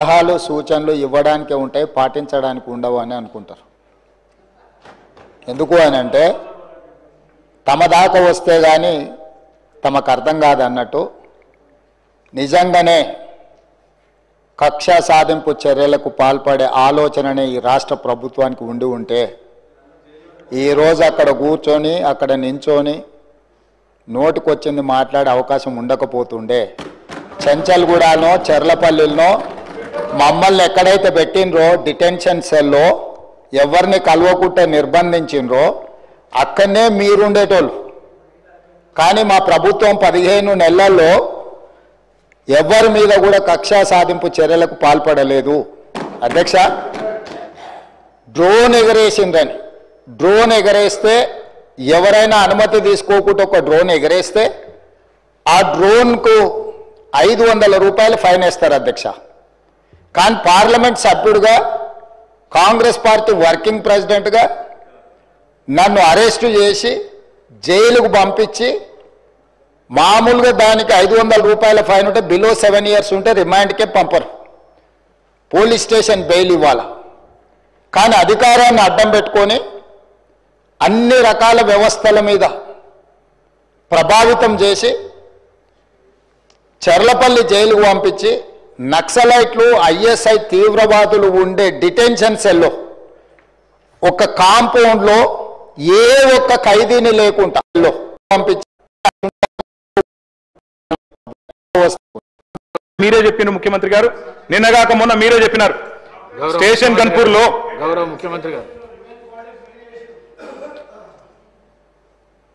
సలహాలు సూచనలు ఇవ్వడానికి ఉంటాయి, పాటించడానికి ఉండవు అని అనుకుంటారు. ఎందుకు అని అంటే తమ దాకా వస్తే కానీ తమకు అర్థం కాదన్నట్టు నిజంగానే కక్ష సాధింపు చర్యలకు పాల్పడే ఆలోచననే ఈ రాష్ట్ర ప్రభుత్వానికి ఉండి ఉంటే ఈరోజు అక్కడ కూర్చొని అక్కడ నించొని నోటికొచ్చింది మాట్లాడే అవకాశం ఉండకపోతుండే. చెంచల్గూడనో చెర్లపల్లిలో మమ్మల్ని ఎక్కడైతే పెట్టినరో డిటెన్షన్ సెల్లో ఎవరిని కలవకుంటే నిర్బంధించినరో అక్కడనే మీరుండేటోళ్ళు. కానీ మా ప్రభుత్వం 15 నెలల్లో ఎవరి మీద కూడా కక్షా సాధింపు చర్యలకు పాల్పడలేదు. అధ్యక్ష, డ్రోన్ ఎగరేసిందని, డ్రోన్ ఎగరేస్తే ఎవరైనా అనుమతి తీసుకోకుండా ఒక డ్రోన్ ఎగరేస్తే ఆ డ్రోన్కు 500 రూపాయలు ఫైన్ వేస్తారు అధ్యక్ష. కానీ పార్లమెంట్ సభ్యుడిగా కాంగ్రెస్ పార్టీ వర్కింగ్ ప్రెసిడెంట్గా నన్ను అరెస్టు చేసి జైలుకు పంపించి మామూలుగా దానికి 500 రూపాయల ఫైన్ ఉంటే బిలో 7 ఇయర్స్ ఉంటే రిమాండ్కే పంపరు, పోలీస్ స్టేషన్ బెయిల్ ఇవ్వాలి. కానీ అధికారాన్ని అడ్డం పెట్టుకొని అన్ని రకాల వ్యవస్థల మీద ప్రభావితం చేసి చెర్లపల్లి జైలుకు పంపించి నక్సలైట్లు ఐఎస్ఐ తీవ్రవాదులు ఉండే డిటెన్షన్ సెల్లో ఒక కాంపౌండ్లో ఏ ఒక్క ఖైదీని లేకుండా పంపించి మీరే చెప్పిన ముఖ్యమంత్రి గారు నిన్నగాక మొన్న మీరే చెప్పినారు స్టేషన్ గన్పూర్ లో గౌరవ ముఖ్యమంత్రి గారు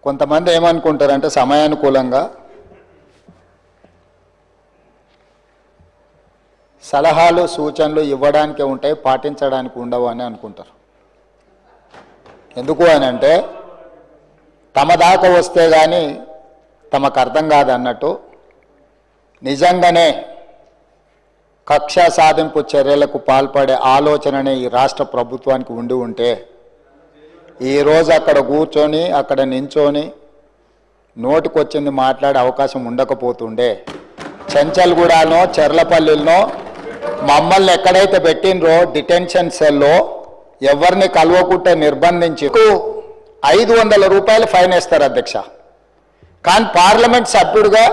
కొంతమంది ఏమనుకుంటారంటే సమయానుకూలంగా సలహాలు సూచనలు ఇవ్వడానికి ఉంటాయి, పాటించడానికి ఉండవు అని అనుకుంటారు. ఎందుకు అని అంటే తమ దాకా వస్తే కానీ తమకు అర్థం కాదన్నట్టు నిజంగానే కక్ష సాధింపు చర్యలకు పాల్పడే ఆలోచననే ఈ రాష్ట్ర ప్రభుత్వానికి ఉండి ఉంటే ఈరోజు అక్కడ కూర్చొని అక్కడ నించొని నోటికొచ్చింది మాట్లాడే అవకాశం ఉండకపోతుండే. చెంచల్గూడనో చెర్లపల్లిలో మమ్మల్ని ఎక్కడైతే పెట్టినరో డిటెన్షన్ సెల్లో ఎవరిని కలవకుంటే నిర్బంధించి 500 రూపాయలు ఫైన్ వేస్తారు అధ్యక్ష. కానీ పార్లమెంట్ సభ్యుడిగా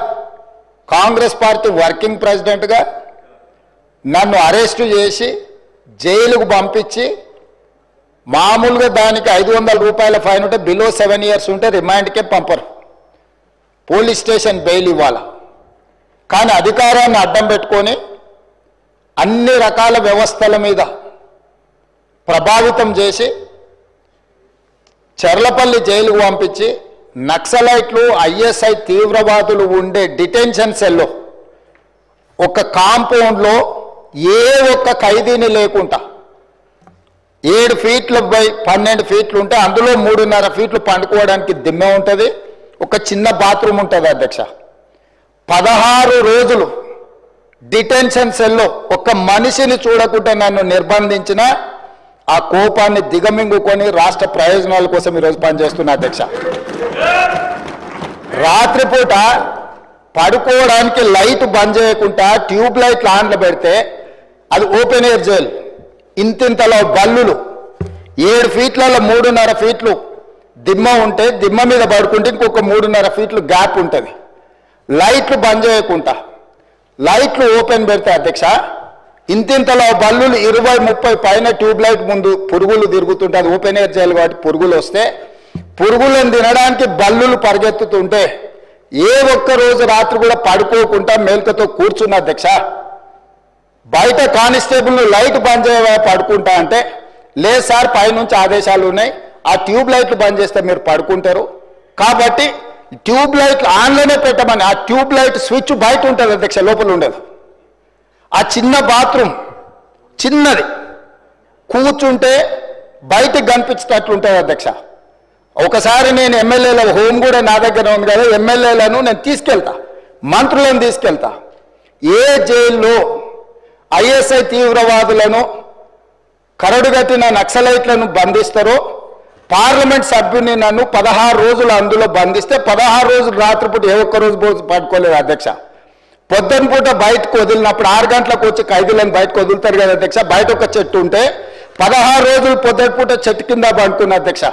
కాంగ్రెస్ పార్టీ వర్కింగ్ ప్రెసిడెంట్గా నన్ను అరెస్టు చేసి జైలుకు పంపించి మామూలుగా దానికి 500 రూపాయల ఫైన్ ఉంటే బిలో 7 ఇయర్స్ ఉంటే రిమాండ్కే పంపరు, పోలీస్ స్టేషన్ బెయిల్ ఇవ్వాలి. కానీ అధికారాన్ని అడ్డం పెట్టుకొని అన్ని రకాల వ్యవస్థల మీద ప్రభావితం చేసి చెర్లపల్లి జైలుకు పంపించి నక్సలైట్లు ఐఎస్ఐ తీవ్రవాదులు ఉండే డిటెన్షన్ సెల్లో ఒక కాంపౌండ్లో ఏ ఒక్క ఖైదీని లేకుండా 7 ఫీట్లు బై 12 ఫీట్లు ఉంటే అందులో 3.5 ఫీట్లు పండుకోవడానికి దిమ్మె ఉంటుంది, ఒక చిన్న బాత్రూమ్ ఉంటుంది అధ్యక్ష. 16 రోజులు డిటెన్షన్ సెల్లో ఒక్క మనిషిని చూడకుండా నన్ను నిర్బంధించిన ఆ కోపాన్ని దిగమింగుకొని రాష్ట్ర ప్రయోజనాల కోసం ఈరోజు పనిచేస్తున్నా అధ్యక్ష. రాత్రిపూట పడుకోవడానికి లైట్ బంద్ చేయకుండా ట్యూబ్ లైట్లు ఆన్లో పెడితే అది ఓపెన్ ఎయిర్ జైలు, ఇంతింతలో బల్లులు 7 ఫీట్లలో 3.5 ఫీట్లు దిమ్మ ఉంటే దిమ్మ మీద పడుకుంటే ఇంకొక 3.5 ఫీట్లు గ్యాప్ ఉంటుంది. లైట్లు బంద్ చేయకుండా లైట్లు ఓపెన్ పెడితే అధ్యక్ష ఇంతింతలో బల్లులు 20-30 పైన ట్యూబ్ లైట్ ముందు పురుగులు తిరుగుతుంటే అది ఓపెన్ ఎయిర్ జైలు కాబట్టి పురుగులు వస్తే పురుగులను తినడానికి బల్లులు పరిగెత్తుతుంటే ఏ ఒక్క రోజు రాత్రి కూడా పడుకోకుండా మేల్కతో కూర్చున్న అధ్యక్ష. బయట కానిస్టేబుల్ లైట్ బంద్ చేయవా పడుకుంటా అంటే లేదు సార్ పైనుంచి ఆదేశాలు ఉన్నాయి, ఆ ట్యూబ్ లైట్లు బంద్ చేస్తే మీరు పడుకుంటారు కాబట్టి ట్యూబ్ లైట్లు ఆన్లోనే పెట్టమని. ఆ ట్యూబ్ లైట్ స్విచ్ బయట ఉంటుంది అధ్యక్ష, లోపల ఉండదు. ఆ చిన్న బాత్రూమ్ చిన్నది, కూర్చుంటే బయటకు కనిపించేటట్లు ఉంటుంది అధ్యక్ష. ఒకసారి నేను ఎమ్మెల్యేల హోమ్ కూడా నా దగ్గర ఉంది కదా, ఎమ్మెల్యేలను నేను తీసుకెళ్తా, మంత్రులను తీసుకెళ్తా. ఏ జైల్లో ఐఎస్ఐ తీవ్రవాదులను కరడుగట్టిన నక్సలైట్లను బంధిస్తారో పార్లమెంట్ సభ్యుని నన్ను 16 రోజులు అందులో బంధిస్తే 16 రోజులు రాత్రిపూట ఏ ఒక్క రోజు పడుకోలేదు అధ్యక్ష. పొద్దున పూట బయటకు వదిలినప్పుడు 6 గంటలకు వచ్చి ఖైదీలను బయటకు వదులుతారు కదా అధ్యక్ష. బయట ఒక చెట్టు ఉంటే 16 రోజులు పొద్దున పూట చెట్టు కింద పండుకున్న అధ్యక్ష.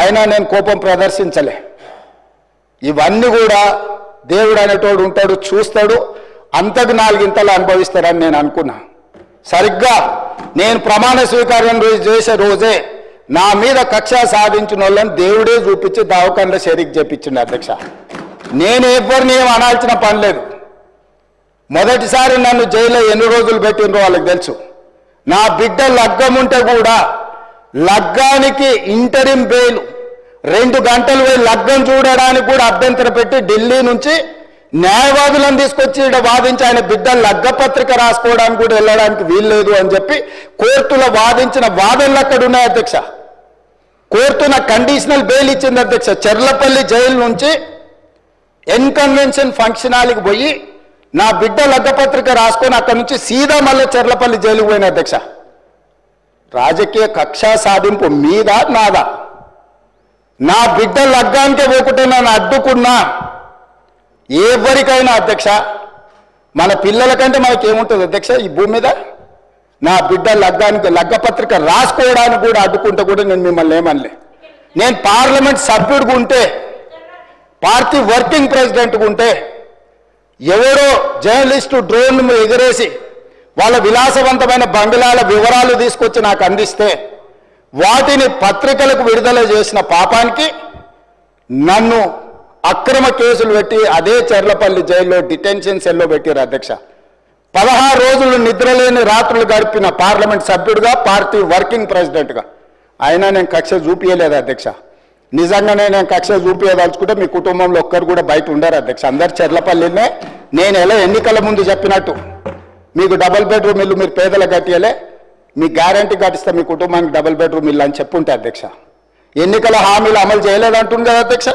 అయినా నేను కోపం ప్రదర్శించలే. ఇవన్నీ కూడా దేవుడు అనేటోడు ఉంటాడు, చూస్తాడు, అంతకు 4 ఇంతలు అనుభవిస్తారని నేను అనుకున్నా. సరిగ్గా నేను ప్రమాణ స్వీకారం చేసే రోజే నా మీద కక్ష సాధించిన వాళ్ళని దేవుడే చూపించి దవాఖానలో షరీక్ చేపించిండు అధ్యక్ష. నేను ఎవరిని ఏం అనాల్సిన పని లేదు. మొదటిసారి నన్ను జైల్లో ఎన్ని రోజులు పెట్టినరో వాళ్ళకి తెలుసు. నా బిడ్డ లగ్గం ఉంటే కూడా లగ్గానికి ఇంటరిం బెయిల్ 2 గంటలు పోయి లగ్గం చూడడానికి కూడా అభ్యంతరం పెట్టి ఢిల్లీ నుంచి న్యాయవాదులను తీసుకొచ్చి ఇక్కడ వాదించి ఆయన బిడ్డ లగ్గపత్రిక రాసుకోవడానికి కూడా వెళ్ళడానికి వీల్లేదు అని చెప్పి కోర్టులో వాదించిన వాదనలు అక్కడ ఉన్నాయి అధ్యక్ష. కోర్టు నాకు కండిషనల్ బెయిల్ ఇచ్చింది అధ్యక్ష. చెర్లపల్లి జైలు నుంచి ఎన్కన్వెన్షన్ ఫంక్షన్ హాల్కి పోయి నా బిడ్డ లగ్గపత్రిక రాసుకొని అక్కడి నుంచి సీదా మళ్ళీ చెర్లపల్లి జైలుకు పోయిన అధ్యక్ష. రాజకీయ కక్ష సాధింపు మీద నాదా? నా బిడ్డ లగ్గానికే పోకుంటే నన్ను అడ్డుకున్నా ఎవరికైనా అధ్యక్ష, మన పిల్లల కంటే మనకేముంటుంది అధ్యక్ష ఈ భూమి మీద? నా బిడ్డ లగ్గానికి లగ్గపత్రిక రాసుకోవడానికి కూడా అడ్డుకుంటే కూడా నేను మిమ్మల్ని ఏమనలే. నేను పార్లమెంట్ సభ్యుడిగా ఉంటే, పార్టీ వర్కింగ్ ప్రెసిడెంట్గా ఉంటే ఎవరో జర్నలిస్టు డ్రోన్ ఎగరేసి వాళ్ళ విలాసవంతమైన బంగ్లాల వివరాలు తీసుకొచ్చి నాకు అందిస్తే వాటిని పత్రికలకు విడుదల చేసిన పాపానికి నన్ను అక్రమ కేసులు పెట్టి అదే చెర్లపల్లి జైల్లో డిటెన్షన్ సెల్లో పెట్టారు అధ్యక్ష. 16 రోజులు నిద్రలేని రాత్రులు గడిపిన పార్లమెంట్ సభ్యుడిగా, పార్టీ వర్కింగ్ ప్రెసిడెంట్గా అయినా నేను కక్ష చూపించలేదు అధ్యక్ష. నిజంగానే నేను కక్ష చూపించదలుచుకుంటే మీ కుటుంబంలో ఒక్కరు కూడా బయట ఉండరు అధ్యక్ష. అందరు చెర్లపల్లినే. నేను ఎలా ఎన్నికల ముందు చెప్పినట్టు మీకు డబుల్ బెడ్రూమ్ ఇల్లు మీరు పేదలకు కట్టియలే, మీ గ్యారంటీ కట్టిస్తే మీ కుటుంబానికి డబుల్ బెడ్రూమ్ ఇల్లు అని చెప్పుంటే అధ్యక్ష. ఎన్నికల హామీలు అమలు చేయలేదంటుంది కదా అధ్యక్ష.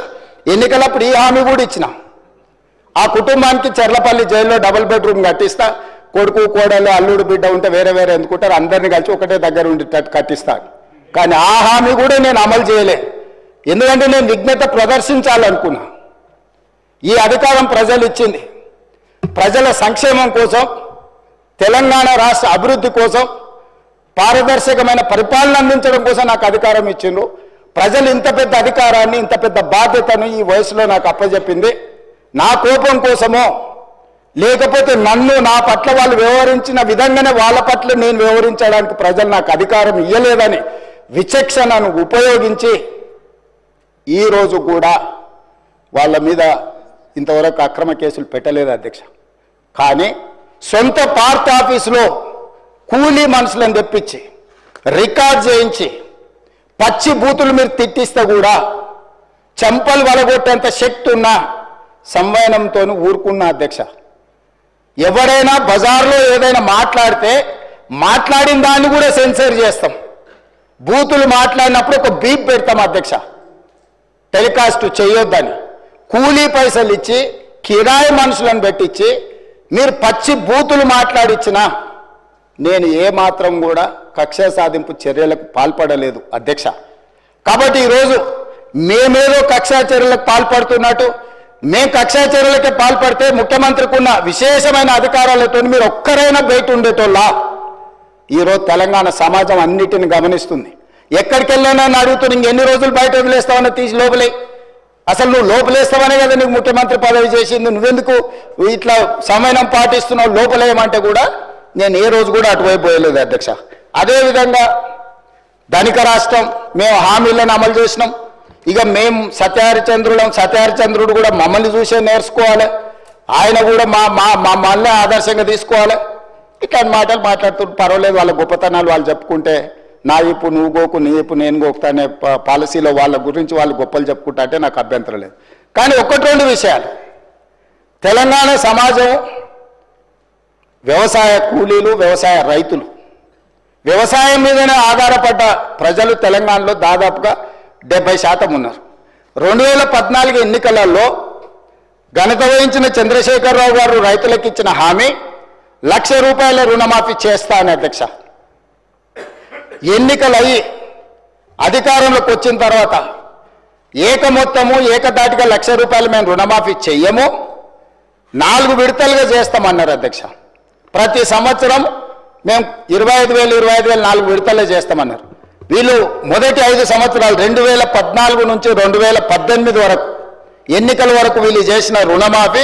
ఎన్నికలప్పుడు ఈ హామీ కూడా ఇచ్చిన. ఆ కుటుంబానికి చెర్లపల్లి జైల్లో డబుల్ బెడ్రూమ్ కట్టిస్తా, కొడుకు కోడలు అల్లుడు బిడ్డ ఉంటే వేరే వేరే ఎందుకుంటారు, అందరినీ కలిసి ఒకటే దగ్గర ఉండేటట్టు కట్టిస్తాను. కానీ ఆ హామీ కూడా నేను అమలు చేయలే. ఎందుకంటే నేను విఘ్నత ప్రదర్శించాలనుకున్నా. ఈ అధికారం ప్రజలు ఇచ్చింది ప్రజల సంక్షేమం కోసం, తెలంగాణ రాష్ట్ర అభివృద్ధి కోసం, పారదర్శకమైన పరిపాలన అందించడం కోసం నాకు అధికారం ఇచ్చిండ్రు. ప్రజలు ఇంత పెద్ద అధికారాన్ని, ఇంత పెద్ద బాధ్యతను ఈ వయసులో నాకు అప్పచెప్పింది నా కోపం కోసమో, లేకపోతే నన్ను నా పట్ల వాళ్ళు వ్యవహరించిన విధంగానే వాళ్ళ పట్ల నేను వ్యవహరించడానికి ప్రజలు నాకు అధికారం ఇవ్వలేదని విచక్షణను ఉపయోగించి ఈరోజు కూడా వాళ్ళ మీద ఇంతవరకు అక్రమ కేసులు పెట్టలేదు అధ్యక్ష. కానీ సొంత పార్టీ ఆఫీసులో కూలీ మనుషులను తెప్పించి రికార్డ్ చేయించి పచ్చి బూతులు మీరు తిట్టిస్తే కూడా చెంపలు వలగొట్టేంత శక్తి ఉన్న సంవయనంతో ఊరుకున్న అధ్యక్ష. ఎవరైనా బజార్లో ఏదైనా మాట్లాడితే మాట్లాడిన దాన్ని కూడా సెన్సర్ చేస్తాం. బూతులు మాట్లాడినప్పుడు ఒక బీప్ పెడతాం అధ్యక్ష, టెలికాస్ట్ చేయొద్దని. కూలీ పైసలు ఇచ్చి కిరాయి మనుషులను పెట్టించి మీరు పచ్చి బూతులు మాట్లాడిచ్చినా నేను ఏమాత్రం కూడా కక్ష సాధింపు చర్యలకు పాల్పడలేదు అధ్యక్ష. కాబట్టి ఈరోజు మేమేదో కక్షా చర్యలకు పాల్పడుతున్నట్టు, మేము కక్షా చర్యలకే పాల్పడితే ముఖ్యమంత్రికి ఉన్న విశేషమైన అధికారాలతో మీరు ఒక్కరైనా బయట ఉండేటోళ్ళ? ఈరోజు తెలంగాణ సమాజం అన్నిటిని గమనిస్తుంది. ఎక్కడికి వెళ్ళానని అడుగుతుంది, ఇంకెన్ని రోజులు బయట వదిలేస్తావని తీసి లోపలే. అసలు నువ్వు లోపలేస్తావనే కదా నీకు ముఖ్యమంత్రి పదవి చేసింది, నువ్వెందుకు ఇట్లా సమయం పాటిస్తున్నావు లోపలేయమంటే కూడా నేను ఏ రోజు కూడా అటువైపు పోయలేదు అధ్యక్ష. అదేవిధంగా ధనిక రాష్ట్రం, మేము హామీలను అమలు చేసినాం. ఇక మేము సత్యహరిచంద్రుడు కూడా మమ్మల్ని చూసే నేర్చుకోవాలి, ఆయన కూడా మమ్మల్ని ఆదర్శంగా తీసుకోవాలి. ఇట్లాంటి మాటలు మాట్లాడుతుంటే పర్వాలేదు, వాళ్ళ గొప్పతనాలు వాళ్ళు చెప్పుకుంటే నా ఇప్పు నువ్వు గోకు, నీ ఇప్పు నేను గోకుతా అనే పాలసీలో వాళ్ళ గురించి వాళ్ళు గొప్పలు చెప్పుకుంటా అంటే నాకు అభ్యంతరం లేదు. కానీ 1-2 విషయాలు, తెలంగాణ సమాజం వ్యవసాయ కూలీలు, వ్యవసాయ రైతులు, వ్యవసాయం మీదనే ఆధారపడ్డ ప్రజలు తెలంగాణలో దాదాపుగా 70% ఉన్నారు. 2014 ఎన్నికలలో ఘనత వహించిన చంద్రశేఖరరావు గారు రైతులకు ఇచ్చిన హామీ ₹1,00,000 రుణమాఫీ చేస్తా అని అధ్యక్ష. ఎన్నికలయ్యి అధికారంలోకి వచ్చిన తర్వాత ఏకమొత్తము ఏకదాటిగా ₹1,00,000 మేము రుణమాఫీ చెయ్యము, 4 విడతలుగా చేస్తామన్నారు అధ్యక్ష. ప్రతి సంవత్సరం మేము 25,000 4 విడతల్లో చేస్తామన్నారు. వీళ్ళు మొదటి 5 సంవత్సరాలు 2014 నుంచి 2018 వరకు ఎన్నికల వరకు వీళ్ళు చేసిన రుణమాఫీ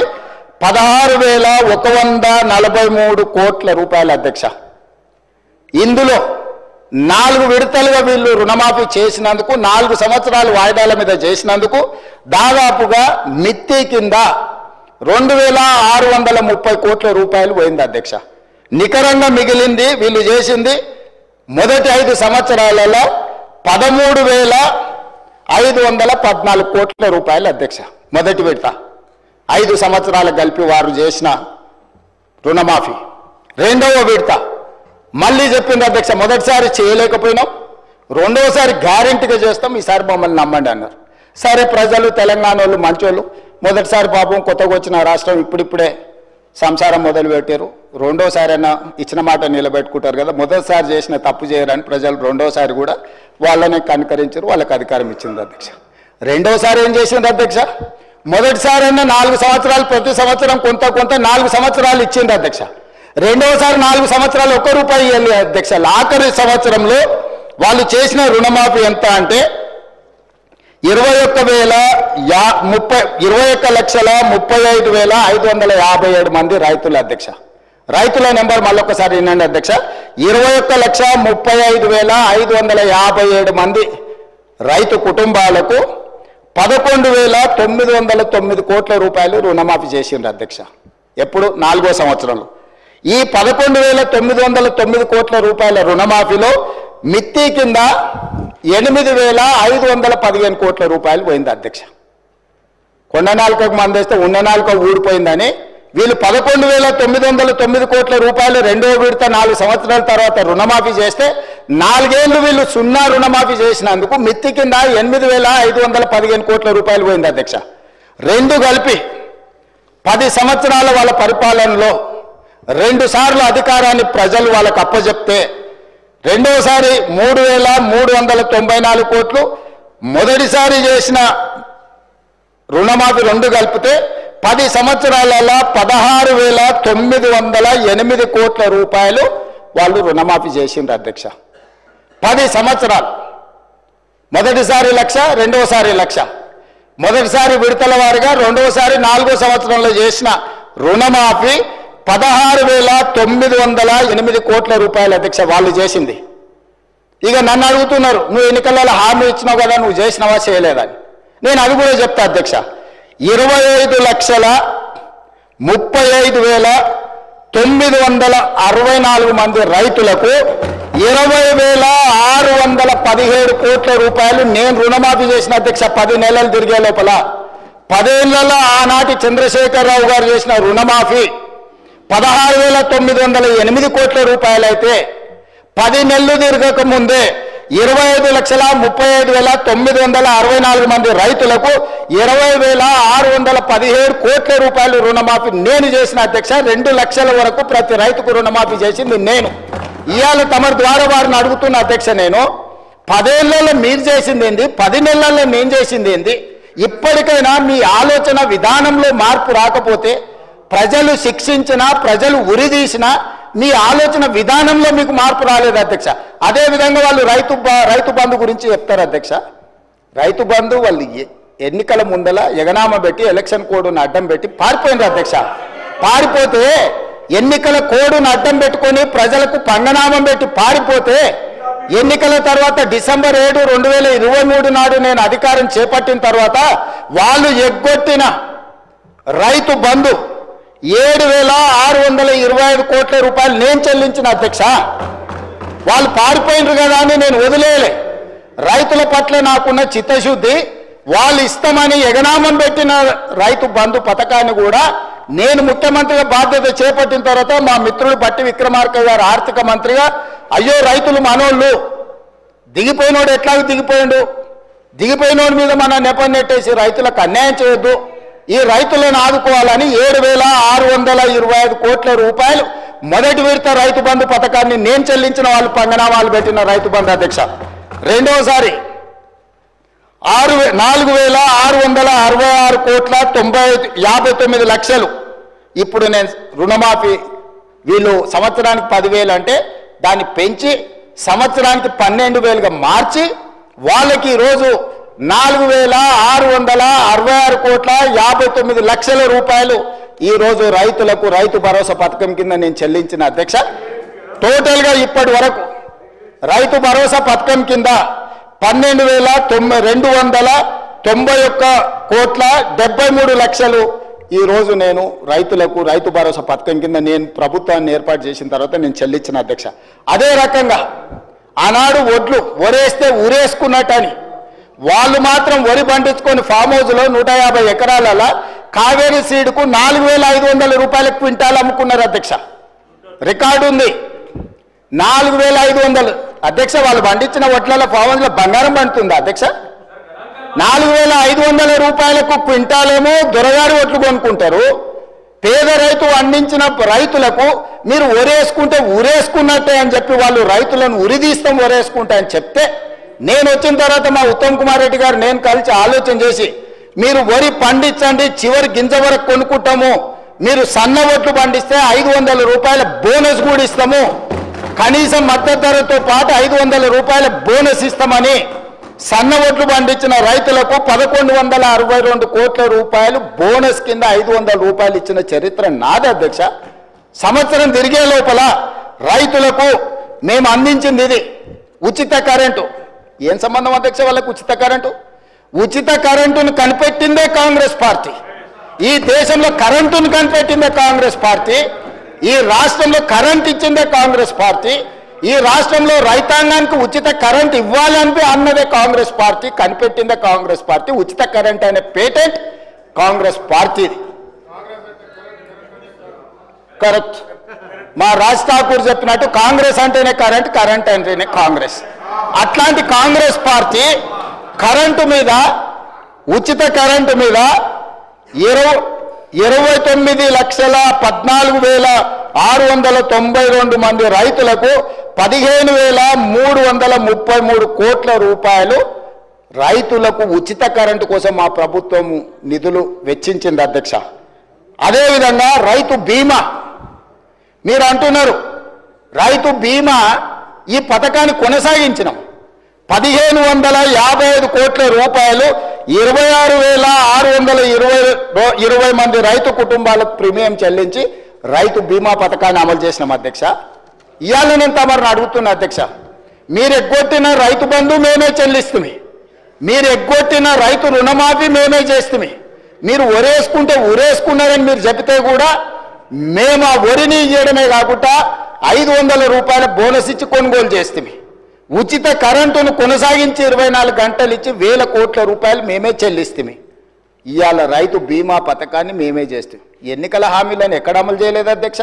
16,143 కోట్ల రూపాయలు అధ్యక్ష. ఇందులో 4 విడతలుగా వీళ్ళు రుణమాఫీ చేసినందుకు 4 సంవత్సరాలు వాయిదాల మీద చేసినందుకు దాదాపుగా మిత్తి కింద 2,630 కోట్ల రూపాయలు పోయింది అధ్యక్ష. నికరంగా మిగిలింది వీళ్ళు చేసింది మొదటి 5 సంవత్సరాలలో 13,514 కోట్ల రూపాయలు అధ్యక్ష. మొదటి విడత 5 సంవత్సరాలు కలిపి వారు చేసిన రుణమాఫీ. రెండవ విడత మళ్ళీ చెప్పింది అధ్యక్ష, మొదటిసారి చేయలేకపోయినాం, రెండవసారి గ్యారెంటీగా చేస్తాం, ఈసారి మమ్మల్ని నమ్మండి అన్నారు. సరే, ప్రజలు తెలంగాణ వాళ్ళు మంచోళ్ళు, మొదటిసారి పాపం కొత్తగా వచ్చిన రాష్ట్రం ఇప్పుడిప్పుడే సంసారం మొదలు పెట్టారు, రెండోసారి అయినా ఇచ్చిన మాట నిలబెట్టుకుంటారు కదా, మొదటిసారి చేసిన తప్పు చేయరని ప్రజలు రెండోసారి కూడా వాళ్ళని కనుకరించారు, వాళ్ళకి అధికారం ఇచ్చింది అధ్యక్ష. రెండోసారి ఏం చేసింది అధ్యక్ష, మొదటిసారి అయినా 4 సంవత్సరాలు ప్రతి సంవత్సరం కొంత 4 సంవత్సరాలు ఇచ్చింది అధ్యక్ష. రెండవసారి 4 సంవత్సరాలు ₹1 ఇవ్వాలి అధ్యక్ష. ఆఖరి సంవత్సరంలో వాళ్ళు చేసిన రుణమాఫీ ఎంత అంటే 21,35,557 మంది రైతులు అధ్యక్ష. రైతుల నెంబర్ మళ్ళొకసారి వినండి అధ్యక్ష, 21,35,557 మంది రైతు కుటుంబాలకు 11,909 కోట్ల రూపాయలు రుణమాఫీ చేసిండ్రు అధ్యక్ష. ఎప్పుడు? 4వ సంవత్సరంలో. ఈ 11,909 కోట్ల రూపాయల రుణమాఫీలో మిత్తి కింద 8,515 కోట్ల రూపాయలు పోయింది అధ్యక్ష. కొండ నాలుకకు మందేస్తే ఉన్న నాలుక ఊడిపోయిందని వీళ్ళు 11,909 కోట్ల రూపాయలు రెండవ విడత 4 సంవత్సరాల తర్వాత రుణమాఫీ చేస్తే 4 ఏళ్ళు వీళ్ళు 0 రుణమాఫీ చేసినందుకు మిత్తి కింద 8,515 కోట్ల రూపాయలు పోయింది అధ్యక్ష. రెండు కలిపి 10 సంవత్సరాల వాళ్ళ పరిపాలనలో 2 సార్లు అధికారాన్ని ప్రజలు వాళ్ళకు అప్పచెప్తే రెండోసారి 3,394 కోట్లు, మొదటిసారి చేసిన రుణమాఫీ 2 కలిపితే 10 సంవత్సరాలలో 16,908 కోట్ల రూపాయలు వాళ్ళు రుణమాఫీ చేసిండ్రు అధ్యక్ష. 10 సంవత్సరాలు, మొదటిసారి 1,00,000, రెండోసారి 1,00,000, మొదటిసారి విడతల వారిగా, రెండోసారి 4వ సంవత్సరంలో చేసిన రుణమాఫీ 16,908 కోట్ల రూపాయలు అధ్యక్ష వాళ్ళు చేసింది. ఇక నన్ను అడుగుతున్నారు, నువ్వు ఎన్నికలలో హామీ ఇచ్చినావు కదా, నువ్వు చేసినావా చేయలేదని. నేను అది కూడా చెప్తా అధ్యక్ష. 25,35,964 మంది రైతులకు 20,617 కోట్ల రూపాయలు నేను రుణమాఫీ చేసిన అధ్యక్ష. 10 నెలలు తిరిగే లోపల 10 ఏళ్లలో ఆనాటి చంద్రశేఖరరావు గారు చేసిన రుణమాఫీ 16,908 కోట్ల రూపాయలు అయితే 10 నెలలు తిరగక ముందే 25,35,964 మంది రైతులకు 20,617 కోట్ల రూపాయలు రుణమాఫీ నేను చేసిన అధ్యక్ష. 2 లక్షల వరకు ప్రతి రైతుకు రుణమాఫీ చేసింది నేను. ఇవాళ తమరి ద్వారా వారిని అడుగుతున్న అధ్యక్ష, నేను 10 ఏళ్లలో మీరు చేసింది ఏంది, 10 నెలల్లో నేను చేసింది ఏంది? ఇప్పటికైనా మీ ఆలోచన విధానంలో మార్పు రాకపోతే, ప్రజలు శిక్షించినా, ప్రజలు ఉరిదీసినా మీ ఆలోచన విధానంలో మీకు మార్పు రాలేదు అధ్యక్ష. అదేవిధంగా వాళ్ళు రైతు బంధు గురించి చెప్తారు అధ్యక్ష. రైతు బంధు వాళ్ళు ఎన్నికల ముందల ఎగనామ పెట్టి ఎలక్షన్ కోడ్ను అడ్డం పెట్టి పారిపోయినారు అధ్యక్ష. పారిపోతే ఎన్నికల కోడ్ను అడ్డం పెట్టుకొని ప్రజలకు పంగనామం పెట్టి పారిపోతే ఎన్నికల తర్వాత డిసెంబర్ 7, 2023 నాడు నేను అధికారం చేపట్టిన తర్వాత వాళ్ళు ఎగ్గొట్టిన రైతు బంధు 7,625 కోట్ల రూపాయలు నేను చెల్లించిన అధ్యక్ష. వాళ్ళు పారిపోయినారు కదా అని నేను వదిలేయలే. రైతుల పట్ల నాకున్న చిత్తశుద్ధి, వాళ్ళు ఇస్తామని ఎగనామం పెట్టిన రైతు బంధు పథకాన్ని కూడా నేను ముఖ్యమంత్రిగా బాధ్యత చేపట్టిన తర్వాత మా మిత్రుడు బట్టి విక్రమార్క గారు ఆర్థిక మంత్రిగా, అయ్యో రైతులు మనోళ్ళు, దిగిపోయినోడు ఎట్లాగో దిగిపోయినోడి మీద మన నెపం నెట్టేసి రైతులకు అన్యాయం చేయొద్దు, ఈ రైతులను ఆదుకోవాలని 7,625 కోట్ల రూపాయలు మొదటి విడత రైతు బంధు పథకాన్ని నేను చెల్లించిన వాళ్ళు పంగనామాలు పెట్టిన రైతు బంధు అధ్యక్ష. రెండోసారి 4,666 కోట్ల 59 లక్షలు ఇప్పుడు నేను రుణమాఫీ వీళ్ళు సంవత్సరానికి 10,000 అంటే దాన్ని పెంచి సంవత్సరానికి 12,000గా మార్చి వాళ్ళకి ఈరోజు 4,666,59 రూపాయలు ఈరోజు రైతులకు రైతు భరోసా పథకం కింద నేను చెల్లించిన అధ్యక్ష. టోటల్గా ఇప్పటి వరకు రైతు భరోసా పథకం కింద 12,291,73 ఈరోజు నేను రైతులకు రైతు భరోసా పథకం కింద నేను ప్రభుత్వాన్ని ఏర్పాటు చేసిన తర్వాత నేను చెల్లించిన అధ్యక్ష. అదే రకంగా ఆనాడు ఒడ్లు వరేస్తే ఊరేసుకున్నట్టని వాళ్ళు మాత్రం వరి పండించుకొని ఫామ్ హౌస్లో 150 ఎకరాల కావేరీ సీడ్కు 4,500 రూపాయల క్వింటాల్ అమ్ముకున్నారు అధ్యక్ష. రికార్డు ఉంది 4,500 అధ్యక్ష. వాళ్ళు పండించిన వడ్ల ఫామ్ హౌస్లో బంగారం పండుతుందా అధ్యక్ష? 4,500 రూపాయలకు క్వింటాలేమో దొరగారి ఒట్లు కొనుక్కుంటారు. పేద రైతు అందించిన రైతులకు మీరు ఒరేసుకుంటే ఊరేసుకున్నట్టే అని చెప్పి వాళ్ళు రైతులను ఉరిదీస్తాం ఒరేసుకుంటా అని చెప్తే నేను వచ్చిన తర్వాత మా ఉత్తమ్ కుమార్ రెడ్డి గారు నేను కలిసి ఆలోచన చేసి మీరు వరి పండించండి చివరి గింజ వరకు కొనుక్కుంటాము, మీరు సన్న ఒట్లు పండిస్తే 500 రూపాయల బోనస్ కూడా ఇస్తాము, కనీసం మద్దతు ధరతో పాటు 500 రూపాయల బోనస్ ఇస్తామని సన్న ఒట్లు పండించిన రైతులకు 1,162 కోట్ల రూపాయలు బోనస్ కింద 500 రూపాయలు ఇచ్చిన చరిత్ర నాది అధ్యక్ష. సంవత్సరం తిరిగే లోపల రైతులకు మేము అందించింది ఇది ఉచిత కరెంటు. ఏం సంబంధం అధ్యక్ష వాళ్ళకు ఉచిత కరెంటు? ఉచిత కరెంటును కనిపెట్టిందే కాంగ్రెస్ పార్టీ. ఈ దేశంలో కరెంటును కనిపెట్టిందే కాంగ్రెస్ పార్టీ. ఈ రాష్ట్రంలో కరెంట్ ఇచ్చిందే కాంగ్రెస్ పార్టీ. ఈ రాష్ట్రంలో రైతాంగానికి ఉచిత కరెంట్ ఇవ్వాలని అన్నదే కాంగ్రెస్ పార్టీ, కనిపెట్టిందే కాంగ్రెస్ పార్టీ. ఉచిత కరెంట్ అనే పేటెంట్ కాంగ్రెస్ పార్టీది. కరెక్ట్. మా రాజ్ ఠాకూర్ చెప్పినట్టు కాంగ్రెస్ అంటేనే కరెంట్, కరెంట్ అంటేనే కాంగ్రెస్. అట్లాంటి కాంగ్రెస్ పార్టీ కరెంటు మీద ఉచిత కరెంటు మీద 29,14,692 మంది రైతులకు 15,333 కోట్ల రూపాయలు రైతులకు ఉచిత కరెంటు కోసం మా ప్రభుత్వం నిధులు వెచ్చించింది అధ్యక్ష. అదేవిధంగా రైతు బీమా మీరు అంటున్నారు, రైతు బీమా ఈ పథకాన్ని కొనసాగించినాం. 1,555 కోట్ల రూపాయలు 26,620 మంది రైతు కుటుంబాలకు ప్రీమియం చెల్లించి రైతు బీమా పథకాన్ని అమలు చేసినాం అధ్యక్ష. ఇవాళ నేను తమరిని అడుగుతున్నా అధ్యక్ష, మీరు ఎగ్గొట్టిన రైతు బంధు మేమే చెల్లిస్తుంది, మీరు ఎగ్గొట్టిన రైతు రుణమాఫీ మేమే చేస్తుంది, మీరు ఒరేసుకుంటే ఊరేసుకున్నారని మీరు చెబితే కూడా మేము ఆ వరిని ఇవ్వడమే కాకుండా 500 రూపాయల బోనస్ ఇచ్చి కొనుగోలు చేస్తుంది. ఉచిత కరెంటును కొనసాగించి 24 గంటలు ఇచ్చి 1,000 కోట్ల రూపాయలు మేమే చెల్లిస్తుంది. ఇవాళ రైతు బీమా పథకాన్ని మేమే చేస్తాం. ఎన్నికల హామీలను ఎక్కడ అమలు చేయలేదు అధ్యక్ష?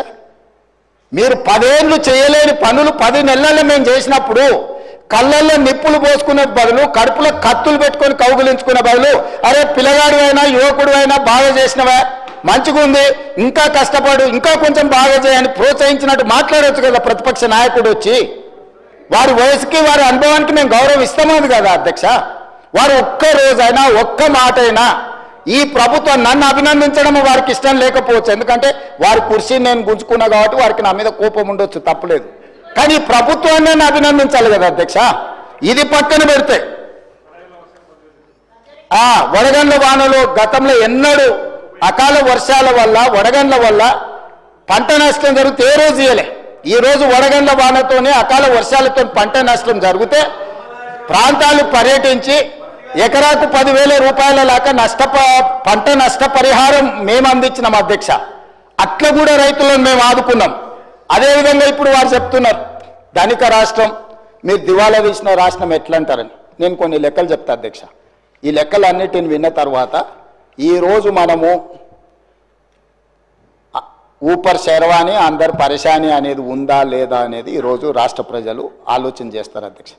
మీరు 10 ఏళ్ళు చేయలేని పనులు 10 నెలల్లో మేము చేసినప్పుడు కళ్ళల్లో నిప్పులు పోసుకునే బదులు కడుపులో కత్తులు పెట్టుకొని కౌగులించుకునే బదులు అరే పిల్లగాడు అయినా యువకుడు అయినా బాగా చేసినవా, మంచిగా ఉంది, ఇంకా కష్టపడు, ఇంకా కొంచెం బాగా చేయని ప్రోత్సహించినట్టు మాట్లాడవచ్చు కదా ప్రతిపక్ష నాయకుడు వచ్చి. వారి వయసుకి వారి అనుభవానికి మేము గౌరవిస్తామది కదా అధ్యక్ష. వారు ఒక్క రోజైనా ఒక్క మాట అయినా ఈ ప్రభుత్వం నన్ను అభినందించడం వారికి ఇష్టం లేకపోవచ్చు, ఎందుకంటే వారి కుర్చీని నేను గుంజుకున్నా కాబట్టి వారికి నా మీద కోపం ఉండొచ్చు, తప్పలేదు. కానీ ఈ ప్రభుత్వాన్ని నేను అభినందించాలి కదా అధ్యక్ష. ఇది పక్కన పెడితే వడగండ్ల వానలు గతంలో ఎన్నడూ అకాల వర్షాల వల్ల వడగండ్ల వల్ల పంట నష్టం జరిగితే ఏ రోజు ఇయ్యలే. ఈ రోజు వడగండ్ల వానతోనే అకాల వర్షాలతో పంట నష్టం జరిగితే ప్రాంతాలు పర్యటించి ఎకరాకు 10,000 రూపాయల లాగా పంట నష్టపరిహారం మేము అందించినాం అధ్యక్ష. అట్లా కూడా రైతులను మేము ఆదుకున్నాం. అదేవిధంగా ఇప్పుడు వారు చెప్తున్నారు ధనిక రాష్ట్రం, మీరు దివాలా తీసిన రాష్ట్రం ఎట్లా అంటారని. నేను కొన్ని లెక్కలు చెప్తా అధ్యక్ష. ఈ లెక్కలన్నిటిని విన్న తర్వాత ఈరోజు మనము ఊపర్ శర్వాణి అందరు పరేషాని అనేది ఉందా లేదా అనేది ఈరోజు రాష్ట్ర ప్రజలు ఆలోచన చేస్తారు అధ్యక్ష.